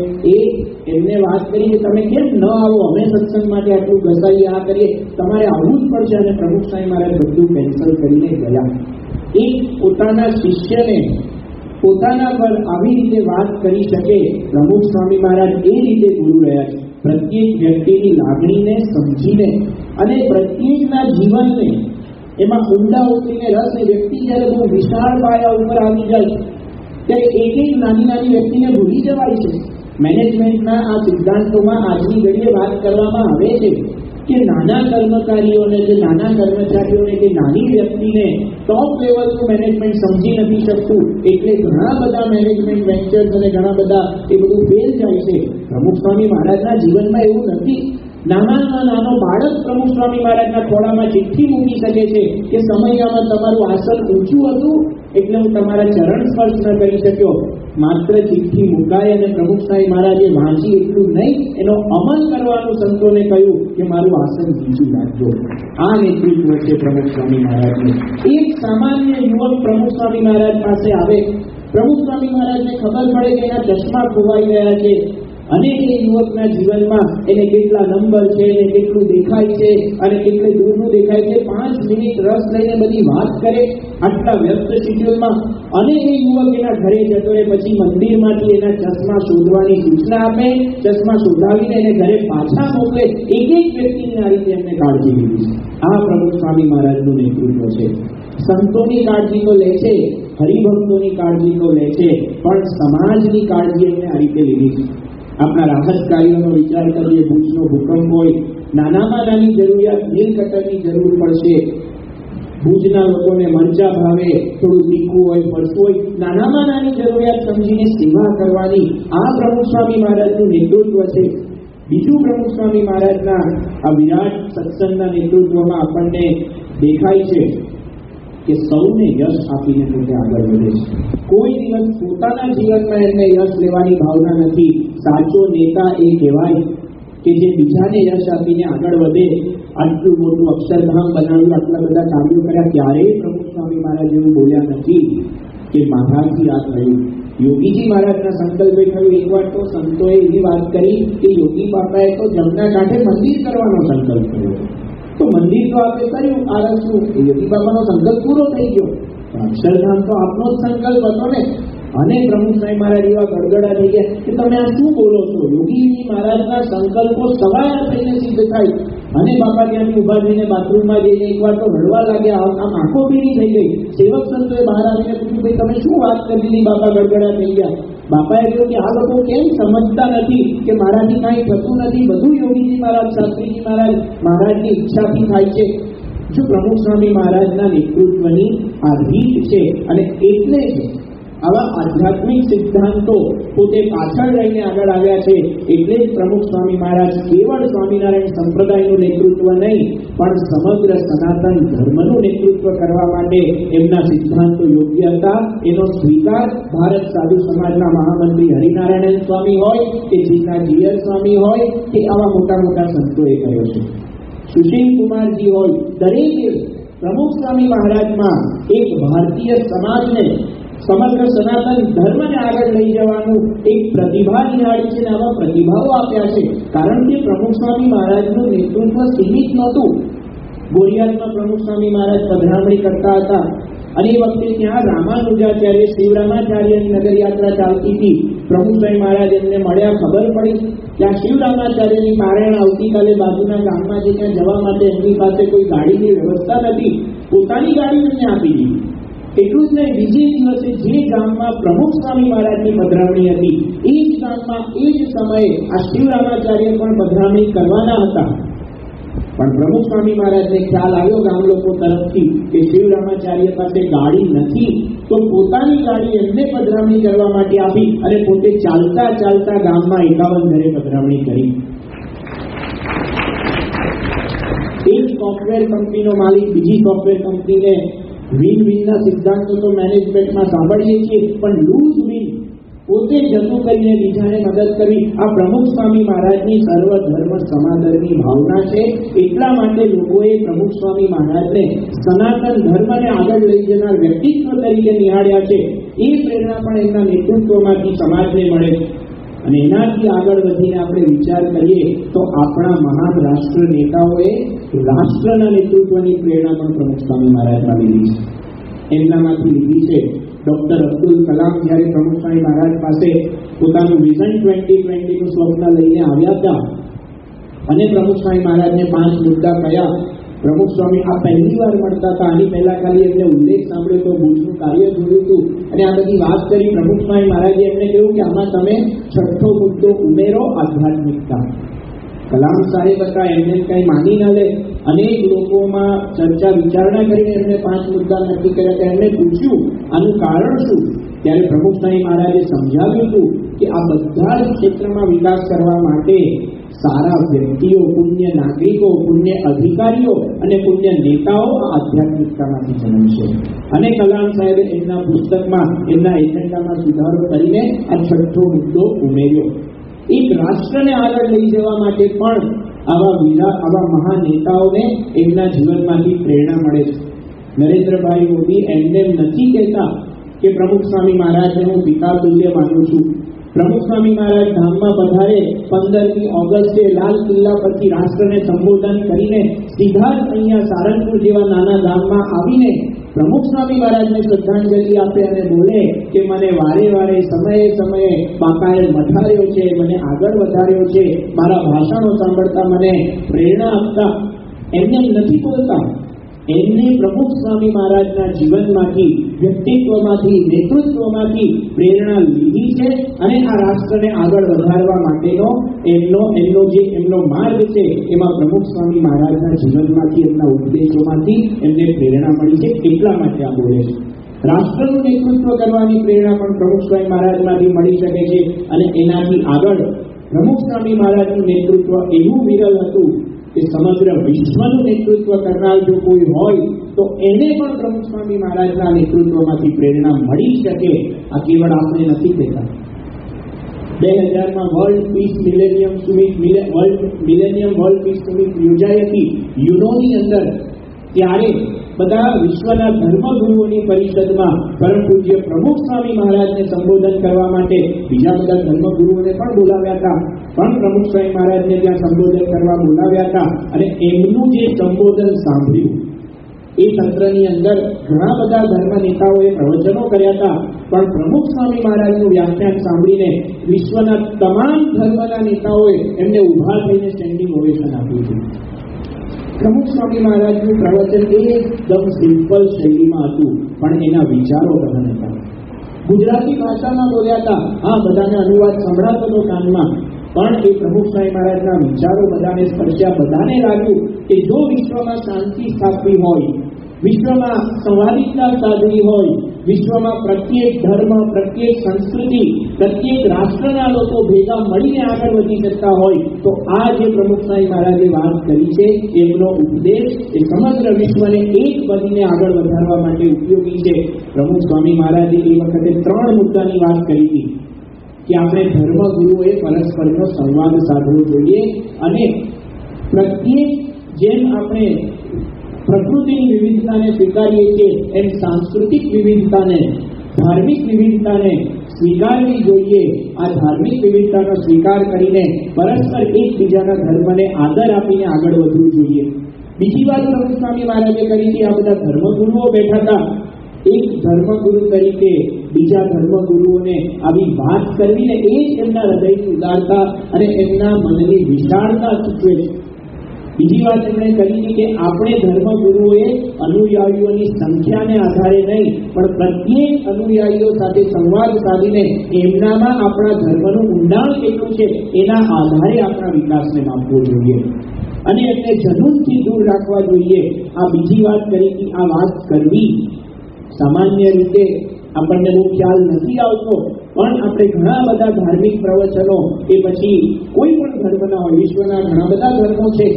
એમને વાત કરી કે તમે કેમ ન આવો, અમે સત્સંગ માટે આટલું ઘસાઈએ, આ કરીએ, તમારે આવવું જ પડશે. અને પ્રમુખ સ્વામી મહારાજ બધું કેન્સલ કરીને ગયા. એક પોતાના શિષ્યને પોતાના પર આવી રીતે વાત કરી શકે પ્રમુખ સ્વામી મહારાજ એ રીતે ગુરુ રહ્યા છે. પ્રત્યેક વ્યક્તિની લાગણીને સમજીને અને પ્રત્યેકના જીવનને એમાં ઊંડા ઉતરીને રસને, વ્યક્તિ જ્યારે બહુ વિશાળ પાયા ઉપર આવી જાય ત્યારે એક એક નાની નાની વ્યક્તિને ભૂલી જવાય છે. મેનેજમેન્ટના આ સિદ્ધાંતોમાં આજની ઘડીએ વાત કરવામાં આવે છે કે નાના કર્મચારીઓને, જે નાના કર્મચારીઓને, કે નાની વ્યક્તિને ટોપ લેવલનું મેનેજમેન્ટ સમજી નથી શકતું, એટલે ઘણા બધા મેનેજમેન્ટ વેન્ચર્સ અને ઘણા બધા એ બધું ફેલ જાય છે. પ્રમુખ સ્વામી મહારાજના જીવનમાં એવું નથી. નાનામાં નાનો બાળક પ્રમુખ સ્વામી મહારાજના ખોળામાં ચિઠ્ઠી મૂકી શકે છે કે સમયમાં તમારું આસન ઊંચું હતું એટલે હું તમારા ચરણ સ્પર્શ ન કરી શક્યો. માત્ર ચિઠ્ઠી મુકાય અને પ્રમુખ સ્વામી મહારાજે વાંચી એટલું નહીં, એનો અમલ કરવાનું સંતોને કહ્યું કે મારું આસન નીચું રાખજો. આ નેતૃત્વ છે પ્રમુખ સ્વામી મહારાજનું. એક સામાન્ય યુવક પ્રમુખ સ્વામી મહારાજ પાસે આવે. પ્રમુખ સ્વામી મહારાજને ખબર પડે કે એના ચશ્મા ખોવાઈ ગયા છે અને એ યુવકના જીવનમાં એને કેટલા નંબર છે, એને કેટલું દેખાય છે અને કેટલે દૂરનું દેખાય છે. 5 મિનિટ રસ લઈને બધી વાત કરે આટલા વ્યસ્ત શિડ્યુલમાં. અને એ યુવક એના ઘરે જતો રહે. પછી મંદિરમાંથી એના ચશ્મા શોધવાની સૂચના આપે, ચશ્મા શોધાવીને એને ઘરે પાછા મોકલે. એક એક વ્યક્તિની આ રીતે એમને કાળજી લીધી છે. આ પ્રમુખ સ્વામી મહારાજનું નેતૃત્વ છે. સંતોની કાળજી તો લે છે, હરિભક્તોની કાળજી તો લે છે, પણ સમાજની કાળજી એમને આ રીતે લીધી છે. આપણા રાહત કાર્યોનો વિચાર કરીએ. ભુજનો ભૂકંપ હોય, નાનામાં નાની જરૂરિયાત નીલ કટરની જરૂર પડશે. ભુજના લોકોને મરચા ભાવે, થોડું તીખું હોય, ફરતું હોય, નાનામાં નાની જરૂરિયાત સમજીને સેવા કરવાની આ પ્રમુખ સ્વામી મહારાજનું નેતૃત્વ છે. બીજું પ્રમુખ સ્વામી મહારાજના આ વિરાટ સત્સંગના નેતૃત્વમાં આપણને દેખાય છે કે સૌને યશ આપીને પોતે આગળ વધે છે. કોઈ દિવસ પોતાના જીવનમાં એમને યશ લેવાની ભાવના નથી. સાચો નેતા એ કહેવાય કે જે બીજાને યશ આપીને આગળ વધે. આટલું મોટું અક્ષરધામ બનાવ્યું, આટલા બધા કાર્યો કર્યા, ક્યારેય પ્રમુખ સ્વામી મહારાજ એવું બોલ્યા નથી કે મારાથી આ થયું. યોગીજી મહારાજના સંકલ્પે થયું. એકવાર તો સંતોએ એવી વાત કરી કે યોગી બાપાએ તો જમના કાંઠે મંદિર કરવાનો સંકલ્પ કર્યો. તો મંદિર તો આપણે કર્યું, આ શું યોગી બાપાનો સંકલ્પ પૂરો થઈ ગયો. અક્ષરધામ તો આપનો જ સંકલ્પ હતો ને. અને પ્રમુખ સ્વામી મહારાજ એવા ગડગડા થઈ ગયા કે તમે આ શું બોલો છો? યોગીજી મહારાજના સંકલ્પો સવાયા થઈને સિદ્ધ થાય. અને બાપા ત્યાંથી ઉભા થઈને બાથરૂમમાં જઈને એકવાર તો રડવા લાગ્યા. આમ આંખો ભીની થઈ ગઈ. સેવક સંતોએ બહાર આવીને પૂછ્યું, ભાઈ તમે શું વાત કરી દીધી? બાપા ગડગડા થઈ ગયા. બાપાએ કહ્યું કે આ લોકો કેમ સમજતા નથી કે મારાથી કાંઈ થતું નથી, બધું યોગીજી મહારાજ, શાસ્ત્રીજી મહારાજની ઈચ્છાથી થાય છે. જો પ્રમુખ સ્વામી મહારાજના નેતૃત્વની આ રીત છે અને એટલે છે આવા આધ્યાત્મિક સિદ્ધાંતો પોતે પાછળ રહીને આગળ આવ્યા છે. એટલે જ પ્રમુખ સ્વામી મહારાજ કેવળ સ્વામિનારાયણ સંપ્રદાયનું નેતૃત્વ નહીં પણ સમગ્ર સનાતન ધર્મનું નેતૃત્વ કરવા માટે એમના સિદ્ધાંતો યોગ્ય હતા. એનો સ્વીકાર ભારત સાધુ સમાજના મહામંત્રી હરિનારાયણ સ્વામી હોય કે જીના જીયર સ્વામી હોય કે આવા મોટા મોટા સંતોએ કર્યો છે. સુશીલ કુમારજી હોય, દરેકે પ્રમુખ સ્વામી મહારાજમાં એક ભારતીય સમાજને, સમગ્ર સનાતન ધર્મને આગળ લઈ જવાનું એક પ્રતિભા નિહાળી છે અને આવા પ્રતિભાવો આપ્યા છે. કારણ કે પ્રમુખ સ્વામી મહારાજનું નેતૃત્વ સીમિત નહોતું. બોરિયાદમાં પ્રમુખ સ્વામી મહારાજ પધરામણી કરતા હતા અને એ વખતે ત્યાં રામાનુજાચાર્ય, શિવરામાચાર્યની નગરયાત્રા ચાલતી હતી. પ્રમુખ સ્વામી મહારાજ એમને મળ્યા, ખબર પડી કે આ શિવરામાચાર્યની પારાયણ આવતીકાલે બાજુના ગામમાં છે, ત્યાં જવા માટે એમની પાસે કોઈ ગાડીની વ્યવસ્થા નથી. પોતાની ગાડી એમને આપી દીધી. એટલું જ નહીં, બીજે દિવસે જે ગામમાં પ્રમુખ સ્વામી મહારાજની પધરામણી હતી એ જ ગામમાં એ જ સમયે આ શિવરામાચાર્ય પણ પધરામણી કરવાના હતા. પણ પ્રમુખ સ્વામી મહારાજને ખ્યાલ આવ્યો ગામ લોકો તરફથી કે શિવરામાચાર્ય પાસે ગાડી નથી, તો પોતાની ગાડી એમને પધરામણી કરવા માટે આપી અને પોતે ચાલતા ચાલતા ગામમાં 51 ઘરે પધરામણી કરી. એક સોફ્ટવેર કંપનીનો માલિક બીજી સોફ્ટવેર કંપનીને વિન વિનના સિદ્ધાંતો તો મેનેજમેન્ટમાં સાંભળીએ છીએ, પણ લૂઝ વિન પોતે જતું કરીને બીજાને મદદ કરવી, આ પ્રમુખ સ્વામી મહારાજની સર્વ ધર્મ સમાદરની ભાવના છે. એટલા માટે લોકોએ પ્રમુખ સ્વામી મહારાજને સનાતન ધર્મને આગળ લઈ જનાર વ્યક્તિત્વ તરીકે નિહાળ્યા છે. એ પ્રેરણા પણ એમના નેતૃત્વમાંથી સમાજને મળે છે. અને એનાથી આગળ વધીને આપણે વિચાર કરીએ તો આપણા મહાન રાષ્ટ્ર નેતાઓએ રાષ્ટ્રના નેતૃત્વની પ્રેરણા પણ પ્રમુખ સ્વામી મહારાજમાં લીધી છે. એમનામાંથી લીધી છે. ડોક્ટર અબ્દુલ કલામ જ્યારે પ્રમુખ સ્વામી મહારાજ પાસે પોતાનું વિઝન 2020નું સ્વપ્ન લઈને આવ્યા હતા અને પ્રમુખ સ્વામી મહારાજને 5 મુદ્દા કયા, પ્રમુખ સ્વામી આ પહેલી વાર મળતા હતા. આની પહેલા ખાલી એમને ઉલ્લેખ સાંભળ્યો તો ભુજનું કાર્ય જોયું હતું અને આ બધી વાત કરી. પ્રમુખ સ્વામી મહારાજે એમને કહ્યું કે આમાં તમે 6થો મુદ્દો ઉમેરો, આધ્યાત્મિકતા. કલામ સાહેબ હતા, એમને કઈ માની ન લે. અનેક લોકોમાં ચર્ચા વિચારણા કરીને એમને 5 મુદ્દા નક્કી કર્યા. એમને પૂછ્યું આનું કારણ શું, ત્યારે પ્રમુખ સ્વામી મહારાજે સમજાવ્યું હતું કે આ બધા જ ક્ષેત્રમાં વિકાસ કરવા માટે સારા વ્યક્તિઓ, પુણ્ય નાગરિકો, પુણ્ય અધિકારીઓ અને પુણ્ય નેતાઓ આ આધ્યાત્મિકતામાંથી જન્મશે. અને કલામ સાહેબે એમના પુસ્તકમાં, એમના એજન્ડામાં સુધારો કરીને આ 6થો મુદ્દો ઉમેર્યો. એક રાષ્ટ્રને આગળ લઈ જવા માટે પણ આવા મહાન નેતાઓને એમના જીવનમાંથી પ્રેરણા મળે છે. નરેન્દ્રભાઈ મોદી એમને નથી કહેતા કે પ્રમુખ સ્વામી મહારાજને હું પિતા તુલ્ય માનું છું. પ્રમુખ સ્વામી મહારાજ ધામમાં પધારે 15મી ઓગસ્ટે લાલ કિલ્લા પરથી રાષ્ટ્રને સંબોધન કરીને સીધા જ અહીંયા સારંગપુર જેવા નાના ગામમાં આવીને પ્રમુખ સ્વામી મહારાજને શ્રદ્ધાંજલિ આપે અને બોલે કે મને વારે વારે સમયે સમયે બાપાએ મઠાર્યો છે, મને આગળ વધાર્યો છે, મારા ભાષણો સાંભળતા મને પ્રેરણા આપતા. એમને નથી બોલતા, એમને પ્રમુખ સ્વામી મહારાજના જીવનમાંથી, વ્યક્તિત્વમાંથી, નેતૃત્વમાંથી પ્રેરણા લીધી છે અને આ રાષ્ટ્રને આગળ વધારવા માટેનો એમનો માર્ગ છે એમાં પ્રમુખ સ્વામી મહારાજના જીવનમાંથી, એમના ઉપદેશોમાંથી એમને પ્રેરણા મળી છે. એટલા માટે આ બોલે છે. રાષ્ટ્રનું નેતૃત્વ કરવાની પ્રેરણા પણ પ્રમુખ સ્વામી મહારાજમાંથી મળી શકે છે. અને એનાથી આગળ પ્રમુખ સ્વામી મહારાજનું નેતૃત્વ એવું વિરલ હતું કે સમગ્ર વિશ્વનું નેતૃત્વ કરનાર જો કોઈ હોય તો એને પણ પ્રમુખ સ્વામી મહારાજના નેતૃત્વમાંથી પ્રેરણા મળી શકે. આ કેવળ આપણે નથી કહેતા. 2000માં world peace millennium peace summit યોજાઈ હતી યુનોની અંદર. ત્યારે બધા વિશ્વના ધર્મગુરુઓની પરિષદમાં પરમ પૂજ્ય પ્રમુખ સ્વામી મહારાજને સંબોધન કરવા માટે બીજા બધા ધર્મગુરુઓને પણ બોલાવ્યા હતા, પણ પ્રમુખ સ્વામી મહારાજને ત્યાં સંબોધન કરવા બોલાવ્યા હતા. અને એમનું જે સંબોધન સાંભળ્યું એ સત્રની અંદર ઘણા બધા ધર્મ નેતાઓએ પ્રવચનો કર્યા હતા, પણ પ્રમુખ સ્વામી મહારાજનું વ્યાખ્યાન સાંભળીને વિશ્વના તમામ ધર્મના નેતાઓએ એમને ઊભા થઈને સ્ટેન્ડિંગ ઓવેશન આપ્યું હતું. પ્રમુખ સ્વામી મહારાજનું પ્રવચન એકદમ સિમ્પલ શૈલીમાં હતું, પણ એના વિચારો ગહન હતા. ગુજરાતી ભાષામાં બોલ્યા હતા. હા, બધાને અનુવાદ સંભળાતો હતો કાનમાં, પણ એ પ્રમુખ સ્વામી મહારાજના વિચારો બધાને સ્પર્શ્યા. બધાને લાગ્યું કે જો વિશ્વમાં શાંતિ સ્થાપવી હોય, વિશ્વમાં સંવાદિતા સાધવી હોય, વિશ્વમાં પ્રત્યેક ધર્મ, પ્રત્યેક સંસ્કૃતિ, પ્રત્યેક રાષ્ટ્રના લોકો ભેગા મળીને આગળ વધી શકતા હોય તો આ જે પ્રમુખ સ્વામી મહારાજે વાત કરી છે એમનો ઉપદેશ એ સમગ્ર વિશ્વને એક બનીને આગળ વધારવા માટે ઉપયોગી છે. પ્રમુખ સ્વામી મહારાજે એ વખતે 3 મુદ્દાની વાત કરી હતી કે આપણે ધર્મગુરુઓએ પરસ્પરનો સંવાદ સાધવો જોઈએ અને પ્રત્યેક જેમ આપણે પ્રકૃતિની વિવિધતાને સ્વીકારીએ છીએ એમ સાંસ્કૃતિક વિવિધતાને, ધાર્મિક વિવિધતાને સ્વીકારવી જોઈએ. આ ધાર્મિક વિવિધતાનો સ્વીકાર કરીને પરસ્પર એકબીજાના ધર્મને આદર આપીને આગળ વધવું જોઈએ. બીજી વાત પ્રમુખ સ્વામી મહારાજે કરી હતી, આ બધા ધર્મગુરુઓ બેઠા હતા. એક ધર્મગુરુ તરીકે બીજા ધર્મગુરુઓને આવી વાત કરવીને એ જ એમના હૃદયની ઉદારતા અને એમના મનની વિશાળતા સૂચવે છે. બીજી વાત એમણે કરી હતી કે આપણે ધર્મગુરુઓએ અનુયાયીઓની સંખ્યાને આધારે નહીં પણ પ્રત્યેક અનુયાયીઓ સાથે સંવાદ સાધીને એમનામાં આપણા ધર્મનું ઊંડાણ કેટલું છે એના આધારે આપણા વિકાસને માપવો જોઈએ અને એમને જનૂનથી દૂર રાખવા જોઈએ. આ બીજી વાત કરી હતી. આ વાત કરવી સામાન્ય રીતે આપણને બહુ ખ્યાલ નથી આવતો પણ આપણે ઘણા બધા ધાર્મિક પ્રવચનો એ પછી કોઈ પણ ધર્મના હોય, વિશ્વના ઘણા બધા ધર્મો છે,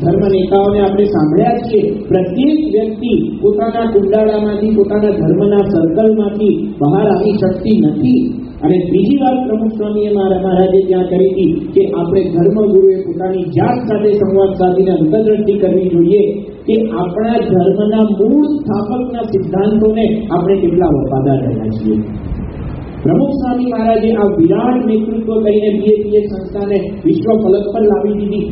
ધર્મ નેતાઓને આપણે સાંભળ્યા છીએ. પ્રત્યેક વ્યક્તિ પોતાના કુંડાળામાંથી, પોતાના ધર્મના સર્કલમાંથી બહાર આવી શકતી નથી. અને બીજી વાત પ્રમુખ સ્વામીએ મહારાજે ત્યાં કરી હતી કે આપણે ધર્મગુરુએ પોતાની જાત સાથે સંવાદ સાધીને અંતર્દૃષ્ટિ કરવી જોઈએ કે આપણા ધર્મના મૂળ સ્થાપકના સિદ્ધાંતોને આપણે કેટલા વફાદાર રહ્યા છીએ. પ્રમુખ સ્વામી મહારાજે આ વિરાટ નેતૃત્વ કરીને BAPS સંસ્થાને વિશ્વ ફલક પર લાવી દીધી.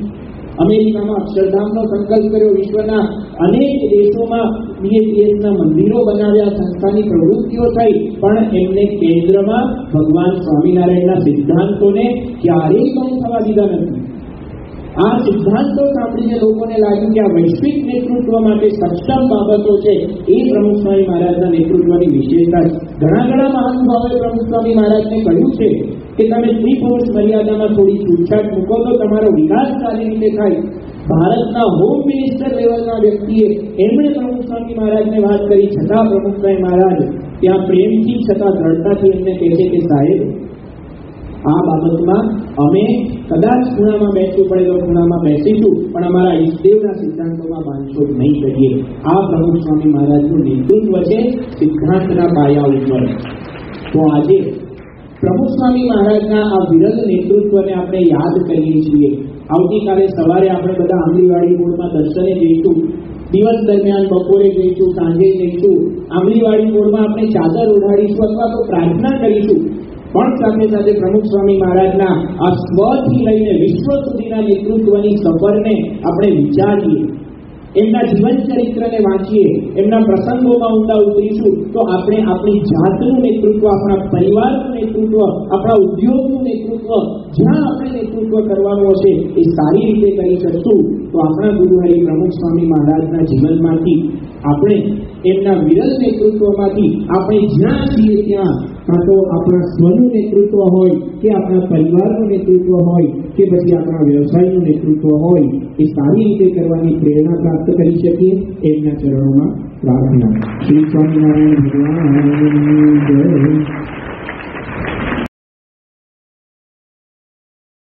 અમેરિકામાં અક્ષરધામનો સંકલ્પ કર્યો, વિશ્વના અનેક દેશોમાં BAPSના મંદિરો બનાવ્યા, સંસ્થાની પ્રવૃત્તિઓ થઈ, પણ એમને કેન્દ્રમાં ભગવાન સ્વામિનારાયણના સિદ્ધાંતોને ક્યારેય બંધ થવા દીધા નથી. આ સિદ્ધાંતો સાંભળીને લોકોને લાગ્યું કે આ વૈશ્વિક નેતૃત્વ માટે સક્ષમ બાબતો છે. એ પ્રમુખ સ્વામી મહારાજના નેતૃત્વની વિશેષતા છે. ઘણા મહાનુભાવોએ પ્રમુખ સ્વામી મહારાજને કહ્યું છે કે તમે સ્ત્રી પુરુષ મર્યાદામાં થોડી છૂટછાટ મૂકો તો તમારો વિકાસ સારી રીતે થાય. ભારતના હોમ મિનિસ્ટર લેવલના વ્યક્તિએ એમણે પ્રમુખ સ્વામી મહારાજને વાત કરી છતાં પ્રમુખ સ્વામી મહારાજ ત્યાં પ્રેમથી છતાં દ્રઢતાથી એમને કહે છે કે સાહેબ આ બાબતમાં અમે કદાચ ખૂણામાં બેસવું પડે તો ખૂણામાં બેસીશું પણ અમારા ઈષ્ટદેવના સિદ્ધાંતોમાં બાંધછોડ નહીં કરીએ. આ પ્રમુખ સ્વામી મહારાજનું નેતૃત્વ છે સિદ્ધાંતના પાયા ઉપર. તો આજે પ્રમુખ સ્વામી મહારાજના આ વિરલ નેતૃત્વને આપણે યાદ કરીએ છીએ. આવતીકાલે સવારે આપણે બધા આંબલીવાડી મોડમાં દર્શને જઈશું. દિવસ દરમિયાન બપોરે જઈશું, સાંજે જઈશું. આંબલીવાડી મોડમાં આપણે ચાદર ઓઢાડીશું અથવા તો પ્રાર્થના કરીશું. પણ સાથે સાથે પ્રમુખ સ્વામી મહારાજના આ સ્વથી લઈને વિશ્વ સુધીના નેતૃત્વની સફરને આપણે વિચારીએ, એમના જીવન ચરિત્રને વાંચીએ, એમના પ્રસંગોમાં ઊંડા ઉતરીશું તો આપણે આપણી જાતનું નેતૃત્વ, આપણા પરિવારનું નેતૃત્વ, આપણા ઉદ્યોગનું નેતૃત્વ, જ્યાં આપણે નેતૃત્વ કરવાનું હશે એ સારી રીતે કરી શકશું. તો આપણા ગુરુહરિ પ્રમુખ સ્વામી મહારાજના જીવનમાંથી આપણે એમના વિરલ નેતૃત્વમાંથી આપણે જ્યાં છીએ ત્યાં કાં તો આપણા સ્વનું નેતૃત્વ હોય કે આપણા પરિવારનું નેતૃત્વ હોય કે પછી આપણા વ્યવસાયનું નેતૃત્વ હોય એ સારી રીતે કરવાની પ્રેરણા પ્રાપ્ત કરી શકીએ. એમના ચરણોમાં પ્રાર્થના. શ્રી સ્વામિનારાયણ ભગવાન જય.